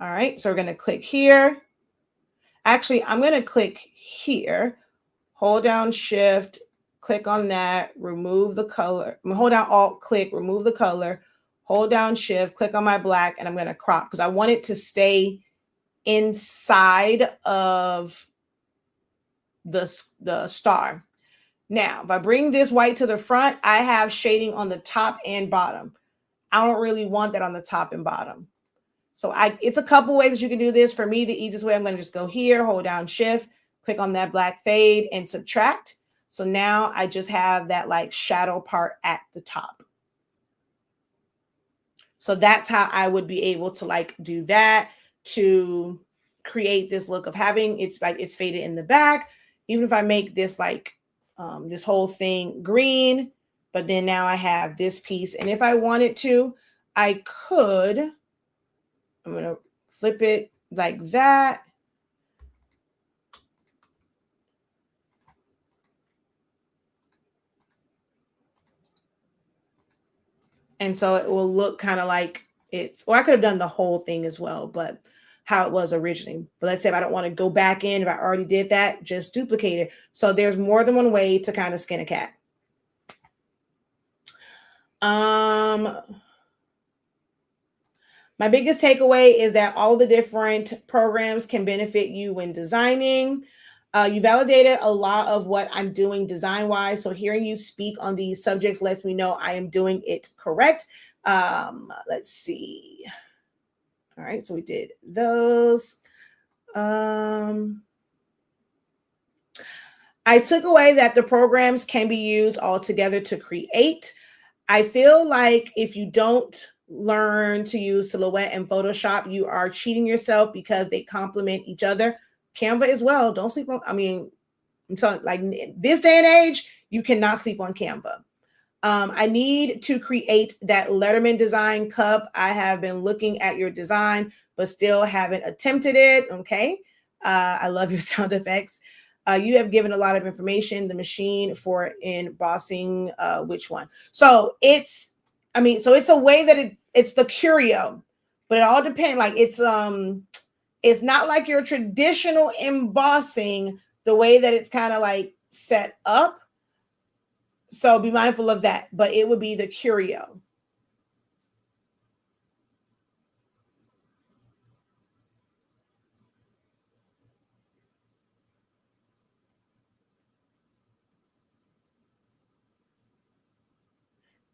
All right, so we're going to click here. Actually, I'm going to click here, hold down Shift, click on that, remove the color. Hold down Alt, click, remove the color, hold down Shift, click on my black, and I'm going to crop because I want it to stay inside of the star. Now, if I bring this white to the front, I have shading on the top and bottom. I don't really want that on the top and bottom. So it's a couple ways that you can do this. For me, the easiest way, I'm going to just go here, hold down Shift, click on that black fade and subtract. So now I just have that like shadow part at the top. So that's how I would be able to like do that to create this look of having it's like it's faded in the back. Even if I make this like this whole thing green, but then now I have this piece. And if I wanted to, I could, I'm going to flip it like that. And so it will look kind of like it's, or I could have done the whole thing as well, but how it was originally. But let's say if I don't want to go back in, if I already did that, just duplicate it. So there's more than one way to kind of skin a cat. My biggest takeaway is that all the different programs can benefit you when designing. You validated a lot of what I'm doing design-wise. So hearing you speak on these subjects lets me know I am doing it correct. Let's see. All right, so we did those. I took away that the programs can be used all together to create. I feel like if you don't learn to use Silhouette and Photoshop, you are cheating yourself because they complement each other. Canva as well. Don't sleep on, I mean, until like this day and age, you cannot sleep on Canva. I need to create that Letterman design cup. I have been looking at your design, but still haven't attempted it. Okay. I love your sound effects. You have given a lot of information, the machine for embossing, which one? So it's, I mean, so it's a way that it's the Curio, but it all depends. Like it's not like your traditional embossing, the way that it's kind of like set up. So be mindful of that, but it would be the Curio.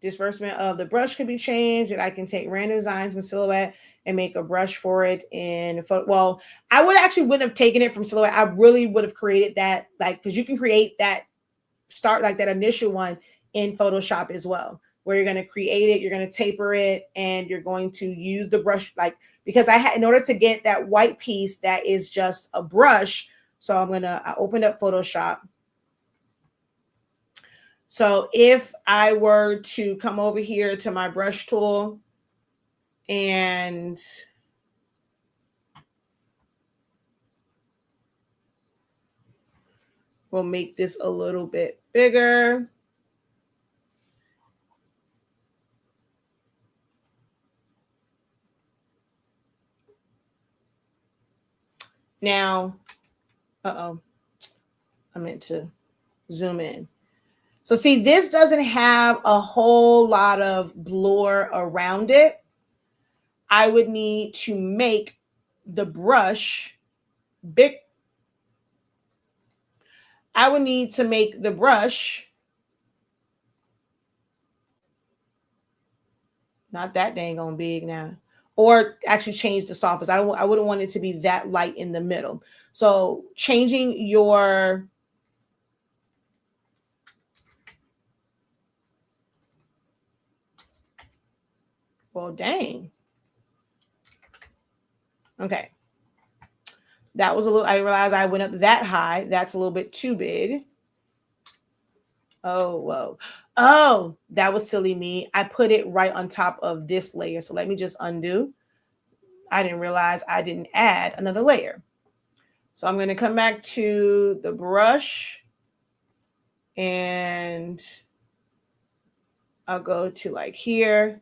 Disbursement of the brush can be changed, and I can take random designs from Silhouette and make a brush for it in photo. Well, I would actually wouldn't have taken it from Silhouette. I really would have created that, like, because you can create that start like that initial one in Photoshop as well, where you're going to create it, you're going to taper it, and you're going to use the brush, like, because I had, in order to get that white piece that is just a brush. So I opened up Photoshop. So if I were to come over here to my brush tool and we'll make this a little bit bigger. Now, I meant to zoom in. So see, this doesn't have a whole lot of blur around it. I would need to make the brush big. I would need to make the brush not that dang on big now, or actually change the softness. I wouldn't want it to be that light in the middle. So changing your well, dang. Okay. That was a little, I realized I went up that high. That's a little bit too big. Oh, whoa. Oh, that was silly me. I put it right on top of this layer. So let me just undo. I didn't realize I didn't add another layer. So I'm going to come back to the brush and I'll go to like here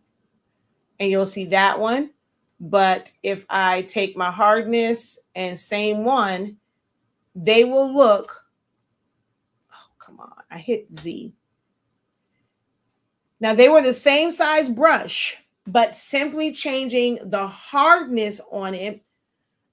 and you'll see that one. But if I take my hardness and same one, they will look, oh, come on, I hit Z. Now they were the same size brush, but simply changing the hardness on it,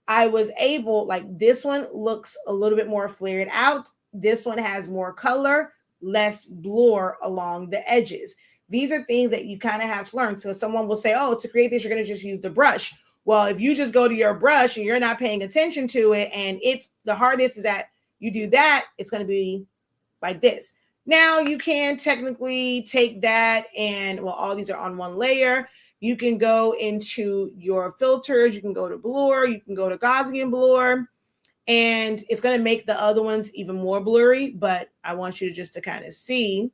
I was able, like this one looks a little bit more flared out. This one has more color, less blur along the edges. These are things that you kind of have to learn. So someone will say, oh, to create this, you're going to just use the brush. Well, if you just go to your brush and you're not paying attention to it, and it's the hardest is that you do that, it's going to be like this. Now you can technically take that and, well, all these are on one layer. You can go into your filters. You can go to blur. You can go to Gaussian blur. And it's going to make the other ones even more blurry. But I want you to just to kind of see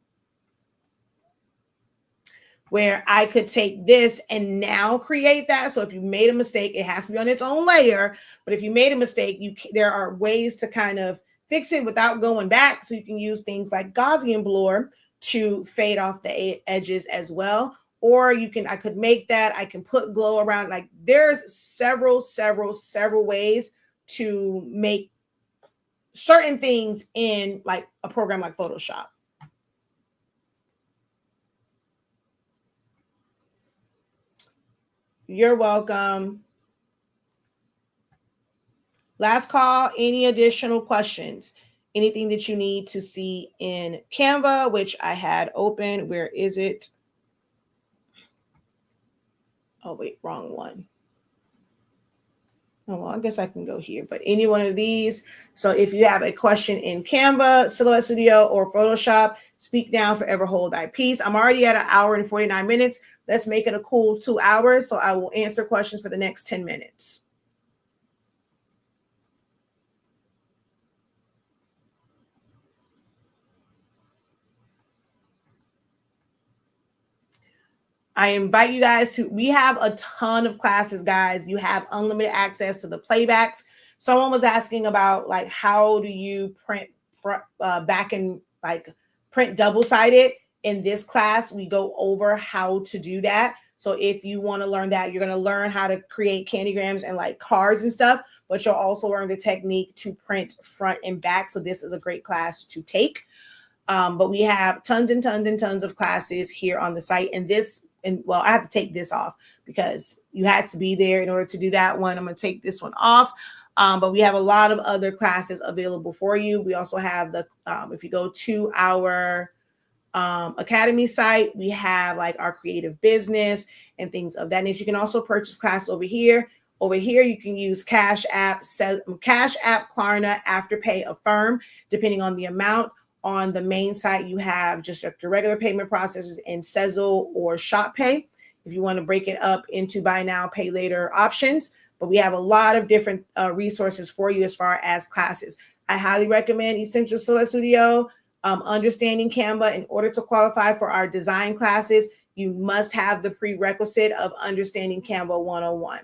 where I could take this and now create that. So if you made a mistake, it has to be on its own layer. But if you made a mistake, there are ways to kind of fix it without going back. So you can use things like Gaussian blur to fade off the edges as well. Or I could make that, I can put glow around. Like there's several ways to make certain things in like a program like Photoshop. You're welcome. Last call, any additional questions? Anything that you need to see in Canva, which I had open. Where is it? Oh, wait, wrong one. Oh, well, I guess I can go here, but any one of these. So if you have a question in Canva, Silhouette Studio, or Photoshop, speak now, forever hold thy peace. I'm already at 1 hour and 49 minutes. Let's make it a cool 2 hours. So I will answer questions for the next 10 minutes. I invite you guys to, we have a ton of classes, guys. You have unlimited access to the playbacks. Someone was asking about like, how do you print back and like print double-sided? In this class, we go over how to do that. So if you want to learn that, you're going to learn how to create candygrams and like cards and stuff, but you'll also learn the technique to print front and back. So this is a great class to take. But we have tons and tons and tons of classes here on the site. And well, I have to take this off because you had to be there in order to do that one. I'm going to take this one off. But we have a lot of other classes available for you. We also have the, if you go to our Academy site, we have like our creative business and things of that nature. You can also purchase class over here. Over here, you can use Cash App, Klarna, Afterpay, Affirm, depending on the amount. On the main site, you have just your regular payment processors in Sezzle or ShopPay if you want to break it up into buy now, pay later options. But we have a lot of different resources for you as far as classes. I highly recommend Essential Silhouette Studio, understanding Canva. In order to qualify for our design classes, you must have the prerequisite of understanding Canva 101.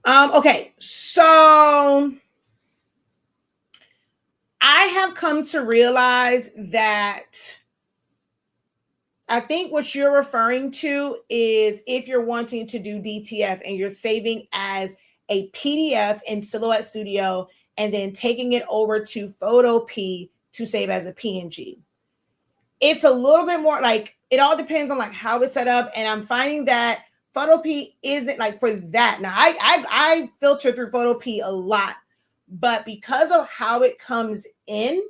Okay, so I have come to realize that I think what you're referring to is if you're wanting to do DTF and you're saving as a PDF in Silhouette Studio and then taking it over to Photopea to save as a PNG. It's a little bit more like, it all depends on like how it's set up. And I'm finding that Photopea isn't like for that. Now I filter through Photopea a lot, but because of how it comes in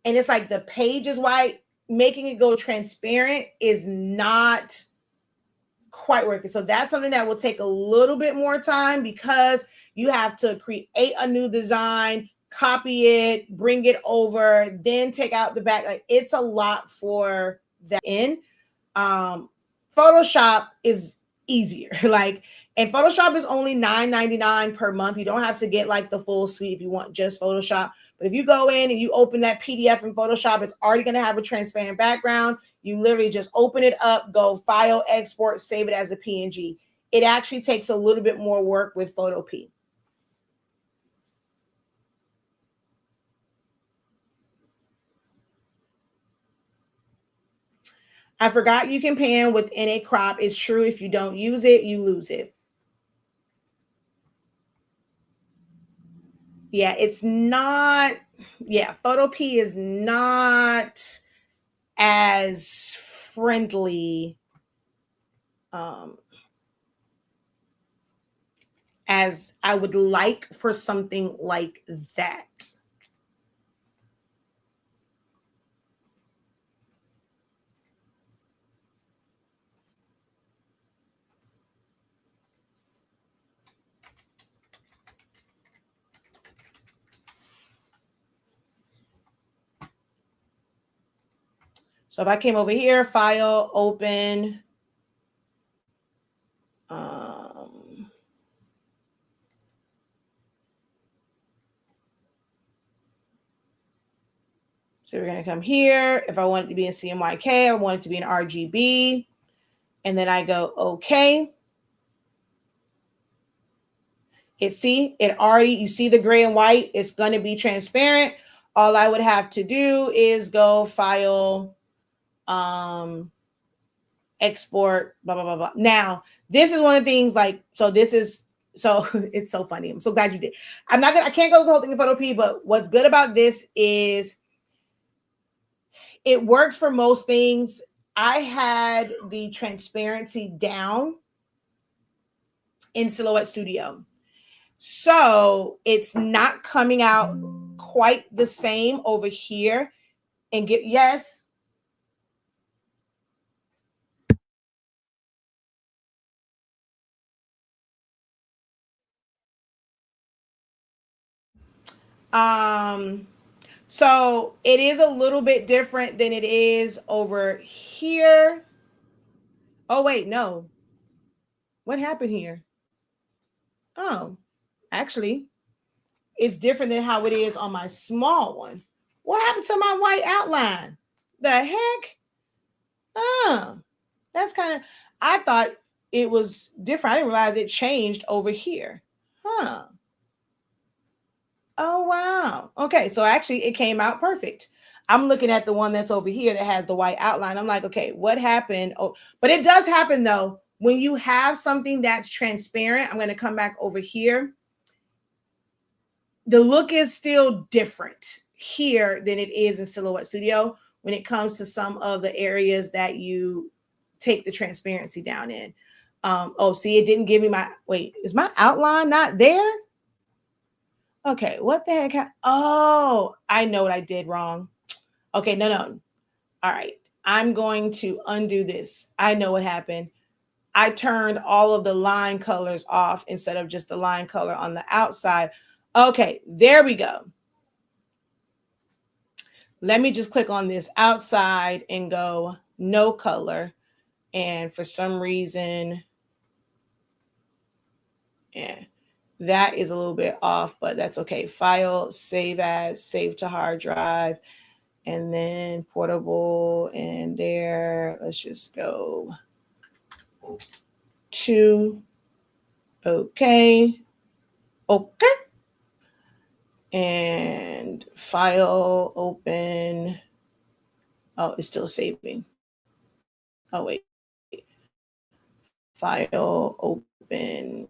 and it's like the page is white, making it go transparent is not quite working. So that's something that will take a little bit more time because you have to create a new design, copy it, bring it over, then take out the back. Like it's a lot for that in. Photoshop is easier. Like, and Photoshop is only $9.99 per month. You don't have to get like the full suite if you want just Photoshop. But if you go in and you open that PDF in Photoshop, it's already going to have a transparent background. You literally just open it up, go file, export, save it as a PNG. It actually takes a little bit more work with Photopea. I forgot you can pan within a crop. It's true. If you don't use it, you lose it. Yeah, it's not. Yeah, Photopea is not as friendly as I would like for something like that. So if I came over here, file, open, so we're going to come here. If I want it to be in CMYK, I want it to be in RGB. And then I go, okay. You see the gray and white. It's going to be transparent. All I would have to do is go file, export, blah, blah, blah, blah. Now, this is one of the things like, so it's so funny. I'm so glad you did. I can't go the whole thing in Photopea, but what's good about this is it works for most things. I had the transparency down in Silhouette Studio. So it's not coming out quite the same over here. And yes. So it is a little bit different than it is over here. Oh, wait, no. What happened here? Oh, actually, it's different than how it is on my small one. What happened to my white outline? The heck? Oh, that's kind of, I thought it was different. I didn't realize it changed over here. Huh. Oh, wow. Okay, so actually it came out perfect. I'm looking at the one that's over here that has the white outline. I'm like, okay, what happened? Oh, but it does happen though. When you have something that's transparent, I'm going to come back over here. The look is still different here than it is in Silhouette Studio when it comes to some of the areas that you take the transparency down in. Oh, see, it didn't give me my, wait, is my outline not there? Okay, what the heck? Oh, I know what I did wrong. Okay, no, no. All right, I'm going to undo this. I know what happened. I turned all of the line colors off instead of just the line color on the outside. Okay, there we go. Let me just click on this outside and go no color. And for some reason, yeah, that is a little bit off, but that's okay. File, save as, save to hard drive, and then portable. And there, let's just go to, okay, okay. And file, open. Oh, it's still saving. Oh, wait. File, open.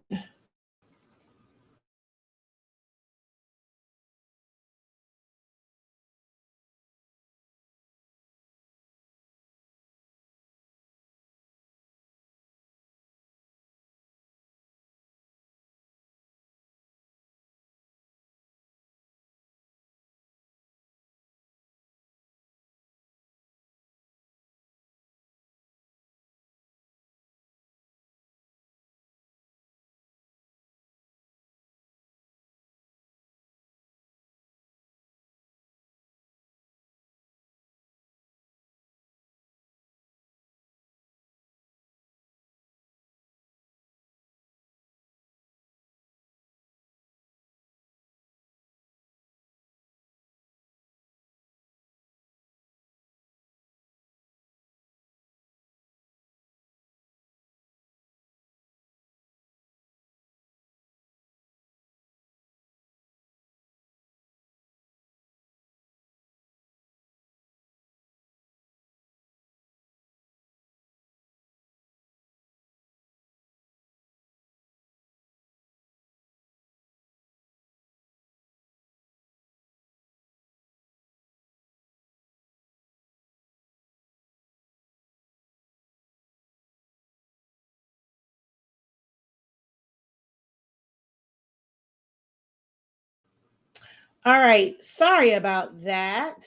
All right, sorry about that.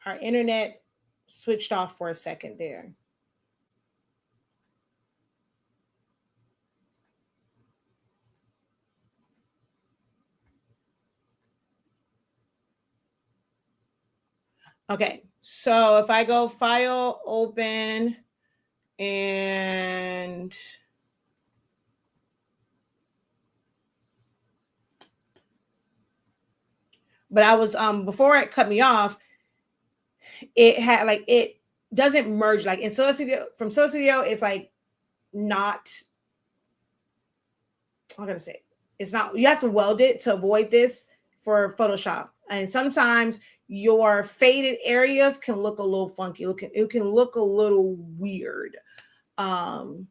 Our internet switched off for a second there. Okay, so if I go file, open, and but I was before it cut me off, it had like it doesn't merge like in Solar Studio from Solar Studio, it's like not, I'm gonna say it's not, you have to weld it to avoid this for Photoshop. And sometimes your faded areas can look a little funky. It can look a little weird. Um,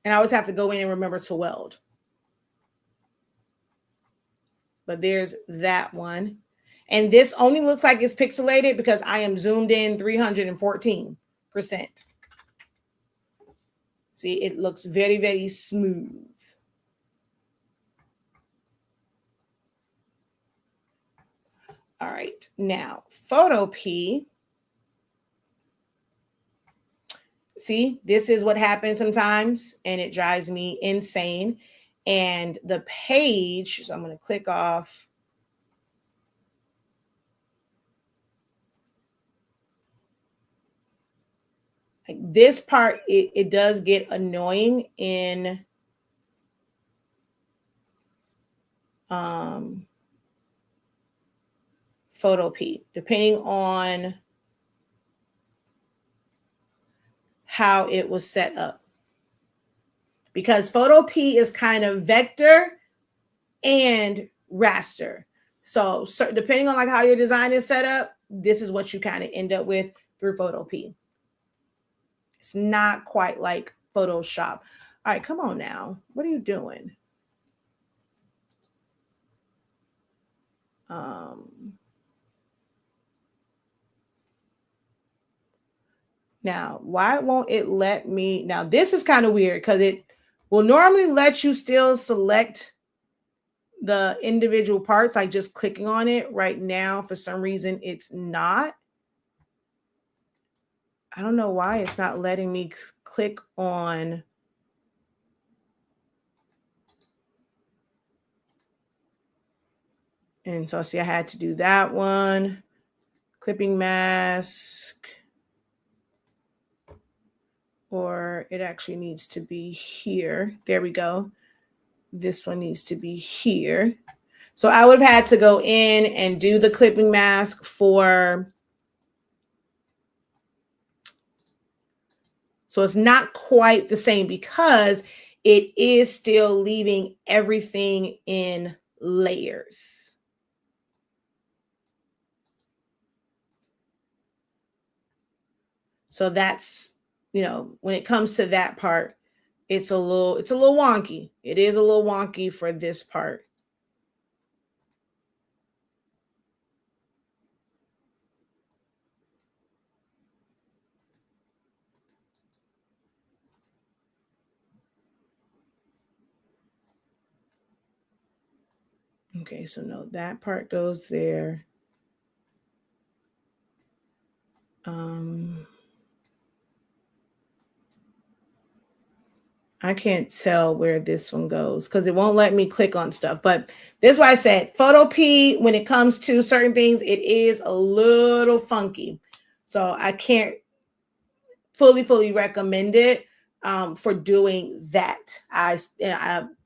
and I always have to go in and remember to weld. But there's that one. And this only looks like it's pixelated because I am zoomed in 314%. See, it looks very, very smooth. All right, now Photo P. See, this is what happens sometimes, and it drives me insane. And the page, so I'm going to click off. Like this part, it does get annoying in Photo P, depending on how it was set up. Because Photo P is kind of vector and raster. So depending on like how your design is set up, this is what you kind of end up with through Photo P. It's not quite like Photoshop. All right, come on now. What are you doing? Now, why won't it let me? Now, this is kind of weird because it will normally let you still select the individual parts, like just clicking on it. Right now, for some reason, it's not. I don't know why it's not letting me click on. And so, see, I had to do that one. Clipping mask. Or it actually needs to be here. There we go. This one needs to be here. So I would have had to go in and do the clipping mask for. So it's not quite the same because it is still leaving everything in layers. So that's, you know, when it comes to that part, it's a little wonky. It is a little wonky for this part. Okay, so no, that part goes there. I can't tell where this one goes because it won't let me click on stuff. But this is why I said Photo P, when it comes to certain things, it is a little funky. So I can't fully recommend it for doing that.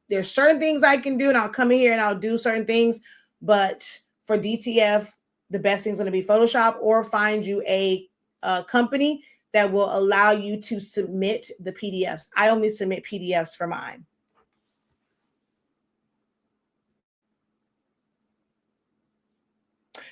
There's certain things I can do, and I'll come in here and I'll do certain things. But for DTF, the best thing is going to be Photoshop, or find you a company that will allow you to submit the PDFs. I only submit PDFs for mine.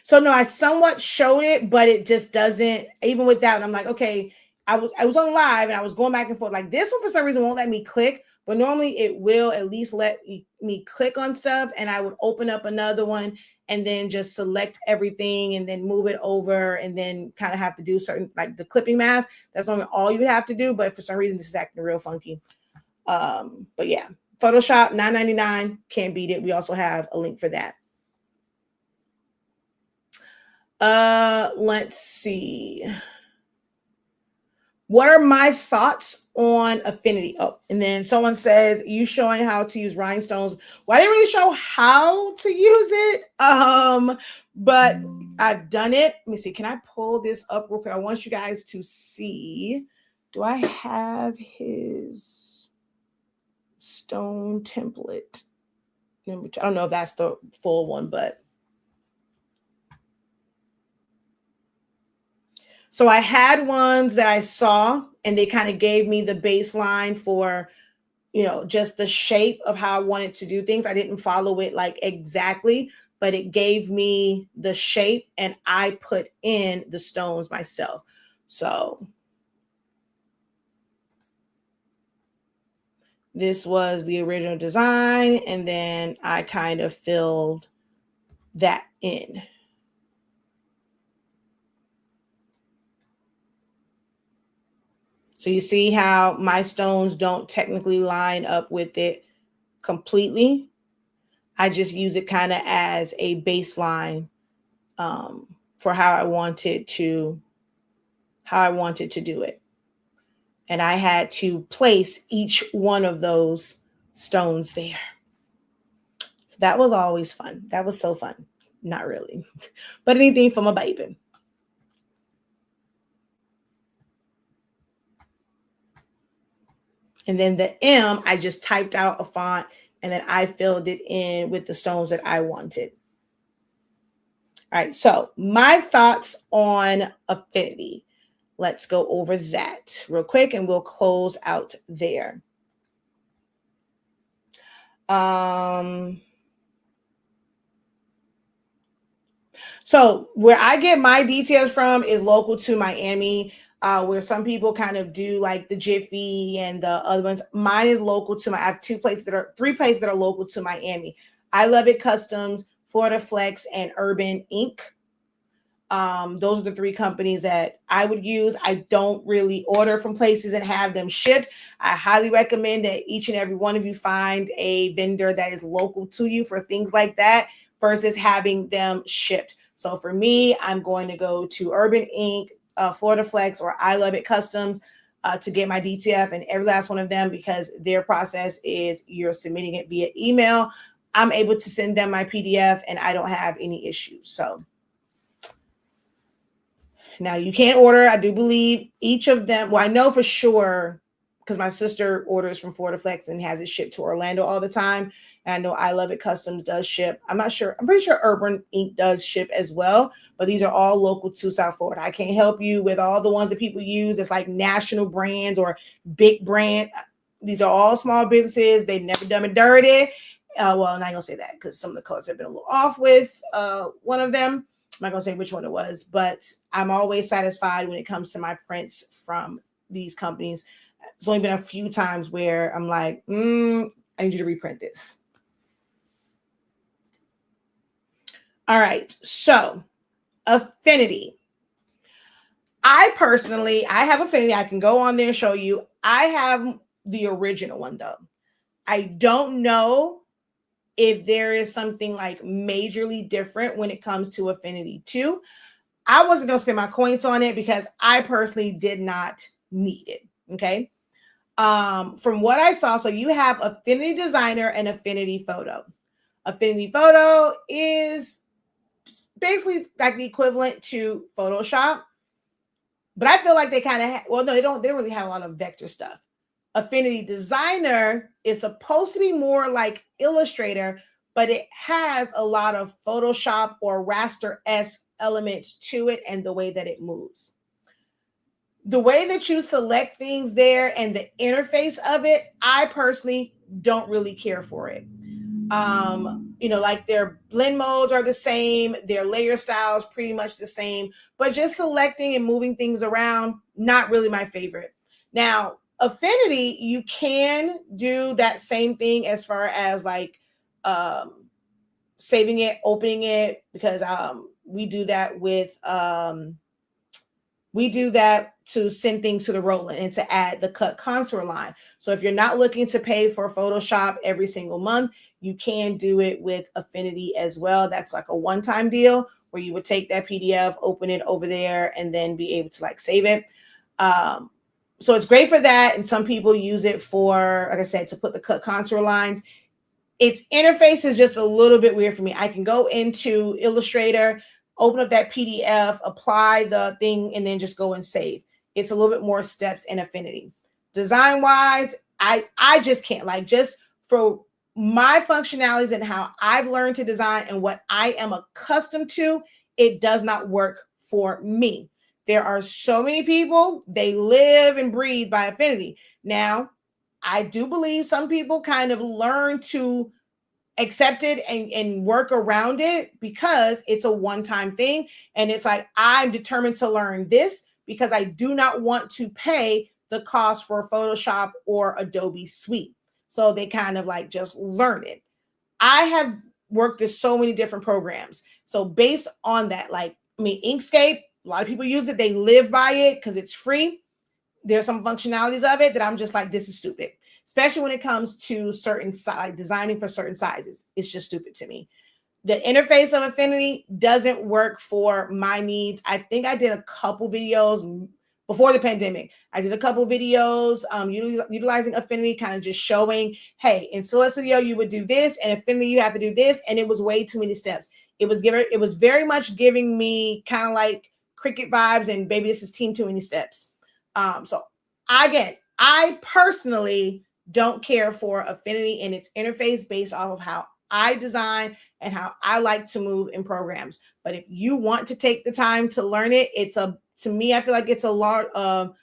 So no, I somewhat showed it, but it just doesn't, even with that, I'm like, okay, I was on live and I was going back and forth. Like this one for some reason won't let me click, but normally it will at least let me click on stuff, and I would open up another one and then just select everything and then move it over and then kind of have to do certain, like the clipping mask. That's normally all you would have to do. But for some reason, this is acting real funky. But yeah, Photoshop, $9.99, can't beat it. We also have a link for that. Let's see. What are my thoughts on Affinity? Oh, and then someone says, you showing how to use rhinestones. Well, I didn't really show how to use it, but I've done it. Let me see. Can I pull this up real quick? I want you guys to see. Do I have his stone template? I don't know if that's the full one, but. So I had ones that I saw, and they kind of gave me the baseline for, you know, just the shape of how I wanted to do things. I didn't follow it like exactly, but it gave me the shape, and I put in the stones myself. So this was the original design, and then I kind of filled that in. So you see how my stones don't technically line up with it completely. I just use it kind of as a baseline for how I wanted to do it. And I had to place each one of those stones there. So that was always fun. That was so fun. Not really, but anything from a baby. And then the M, I just typed out a font and then I filled it in with the stones that I wanted. All right, so my thoughts on affinity. Let's go over that real quick and we'll close out there. So where I get my details from is local to Miami, where some people kind of do like the Jiffy and the other ones. Mine is local to I have three places that are local to Miami. I Love It Customs, Florida Flex, and Urban Inc. Those are the three companies that I would use. I don't really order from places and have them shipped. I highly recommend that each and every one of you find a vendor that is local to you for things like that versus having them shipped. So for me, I'm going to go to Urban Inc., Florida Flex, or I Love It Customs to get my DTF and every last one of them, because their process is you're submitting it via email. I'm able to send them my PDF and I don't have any issues. So now you can't order. I do believe each of them. Well, I know for sure because my sister orders from Florida Flex and has it shipped to Orlando all the time. And I know I Love It Customs does ship. I'm not sure. I'm pretty sure Urban Inc. does ship as well. But these are all local to South Florida. I can't help you with all the ones that people use. It's like national brands or big brand. These are all small businesses. They've never done it dirty. Well, I'm not going to say that because some of the colors have been a little off with one of them. I'm not going to say which one it was, but I'm always satisfied when it comes to my prints from these companies. It's only been a few times where I'm like, I need you to reprint this. All right. So affinity. I have affinity. I can go on there and show you. I have the original one though. I don't know if there is something like majorly different when it comes to affinity 2. I wasn't going to spend my coins on it because I personally did not need it. Okay. From what I saw, so you have Affinity Designer and Affinity Photo. Affinity Photo is basically like the equivalent to Photoshop, but I feel like they kind of they don't really have a lot of vector stuff. Affinity Designer is supposed to be more like Illustrator, but it has a lot of Photoshop or raster-esque elements to it and the way that it moves. The way that you select things there and the interface of it, I personally don't really care for it. Like their blend modes are the same, their layer styles pretty much the same, but just selecting and moving things around, not really my favorite. Now, Affinity, you can do that same thing as far as like saving it, opening it, because we do that to send things to the Roland and to add the cut contour line. So if you're not looking to pay for Photoshop every single month, you can do it with Affinity as well. That's like a one-time deal where you would take that PDF, open it over there, and then be able to like save it. So it's great for that. And some people use it for, like I said, to put the cut contour lines. Its interface is just a little bit weird for me. I can go into Illustrator, open up that PDF, apply the thing, and then just go and save. It's a little bit more steps in Affinity. Design-wise, I just can't, like, just for my functionalities and how I've learned to design and what I am accustomed to, it does not work for me. There are so many people, they live and breathe by Affinity. Now, I do believe some people kind of learn to accept it and work around it because it's a one-time thing. And it's like, I'm determined to learn this because I do not want to pay the cost for Photoshop or Adobe Suite. So they kind of like just learn it. I have worked with so many different programs. So based on that, like, Inkscape, a lot of people use it. They live by it because it's free. There's some functionalities of it that I'm just like, this is stupid. Especially when it comes to certain designing for certain sizes. It's just stupid to me. The interface of Affinity doesn't work for my needs. I think I did a couple videos before the pandemic. I did a couple videos utilizing Affinity, kind of just showing, hey, in Solar Studio, you would do this, and Affinity, you have to do this. And it was way too many steps. It was very much giving me kind of like Cricut vibes and baby, this is team too many steps. So I personally don't care for Affinity and its interface based off of how I design and how I like to move in programs. But if you want to take the time to learn it, to me, I feel like it's a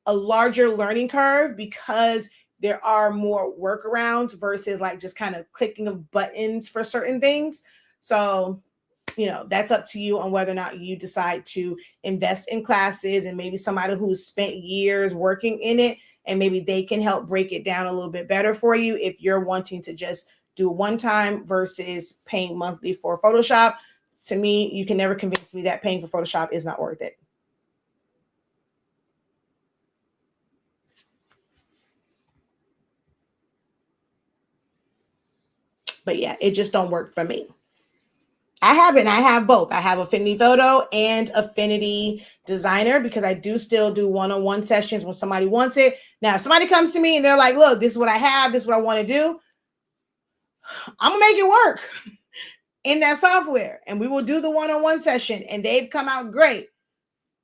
larger learning curve because there are more workarounds versus like just kind of clicking of buttons for certain things. So, that's up to you on whether or not you decide to invest in classes and maybe somebody who's spent years working in it, and maybe they can help break it down a little bit better for you if you're wanting to just do one time versus paying monthly for Photoshop. To me, you can never convince me that paying for Photoshop is not worth it. But yeah, it just don't work for me. I have both. I have Affinity Photo and Affinity Designer because I do still do one-on-one sessions when somebody wants it. Now, if somebody comes to me and they're like, look, this is what I have, this is what I want to do, I'm going to make it work in that software. And we will do the one-on-one session and they've come out great.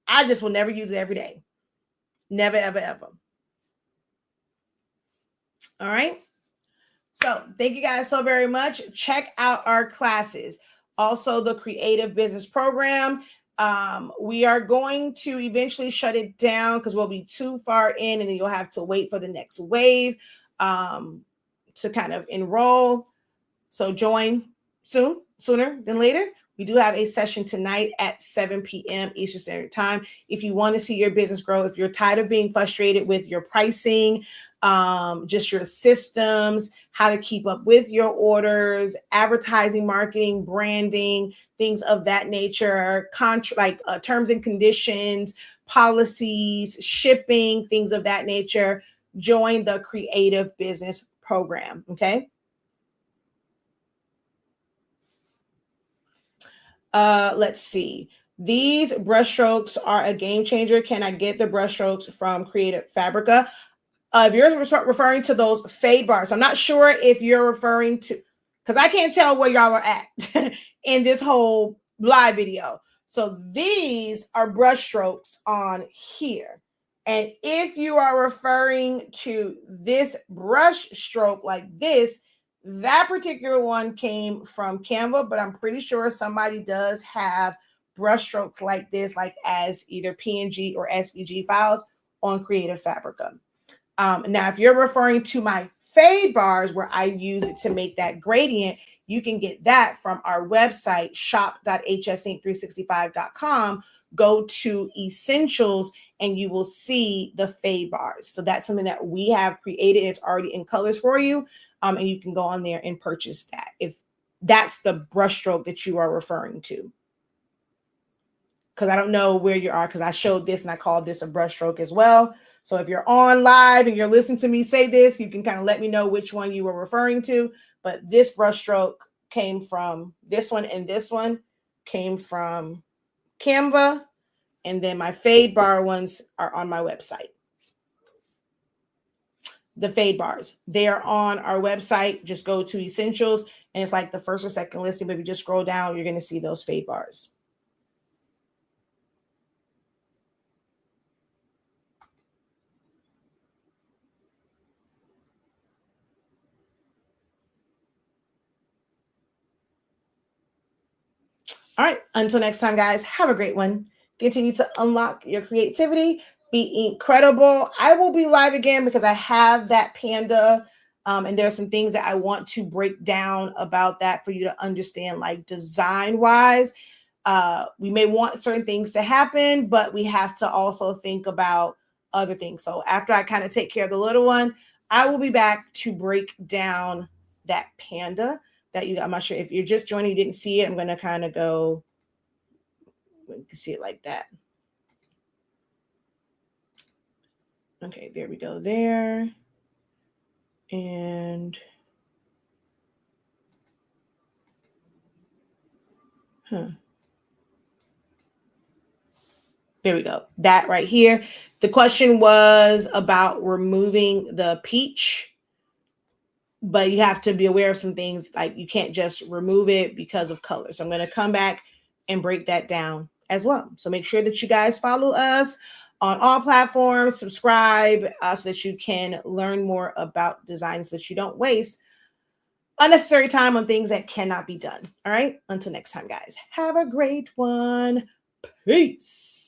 I just will never use it every day. Never, ever, ever. All right. So thank you guys so very much. Check out our classes. Also, the Creative Business Program. We are going to eventually shut it down because we'll be too far in and then you'll have to wait for the next wave to kind of enroll. So join sooner than later. We do have a session tonight at 7 p.m. Eastern Standard Time. If you want to see your business grow, if you're tired of being frustrated with your pricing, just your systems, how to keep up with your orders, advertising, marketing, branding, things of that nature, terms and conditions, policies, shipping, things of that nature, join the Creative Business Program. Okay. Let's see. These brushstrokes are a game changer. Can I get the brushstrokes from Creative Fabrica? If you're referring to those fade bars, I'm not sure if you're referring to, because I can't tell where y'all are at in this whole live video. So these are brushstrokes on here. And if you are referring to this brush stroke like this, that particular one came from Canva, but I'm pretty sure somebody does have brush strokes like this, like as either PNG or SVG files on Creative Fabrica. Now, if you're referring to my fade bars where I use it to make that gradient, you can get that from our website, shop.hsinc365.com. Go to Essentials and you will see the fade bars. So that's something that we have created. It's already in colors for you. And you can go on there and purchase that if that's the brushstroke that you are referring to. Because I don't know where you are, because I showed this and I called this a brushstroke as well. So if you're on live and you're listening to me say this, you can kind of let me know which one you were referring to. But this brushstroke came from this one, and this one came from Canva. And then my fade bar ones are on my website. The fade bars, they are on our website. Just go to Essentials, and it's like the first or second listing. But if you just scroll down, you're going to see those fade bars. All right. Until next time, guys, have a great one. Continue to unlock your creativity. Be incredible. I will be live again because I have that panda. And there are some things that I want to break down about that for you to understand, like design wise. We may want certain things to happen, but we have to also think about other things. So after I kind of take care of the little one, I will be back to break down that panda that you got. I'm not sure if you're just joining, you didn't see it. I'm going to kind of go, you can see it like that. Okay, there we go there. And There we go. That right here. The question was about removing the peach, but you have to be aware of some things. Like you can't just remove it because of color. So I'm going to come back and break that down as well. So make sure that you guys follow us on all platforms, subscribe so that you can learn more about designs that you don't waste unnecessary time on things that cannot be done. All right. Until next time, guys. Have a great one. Peace.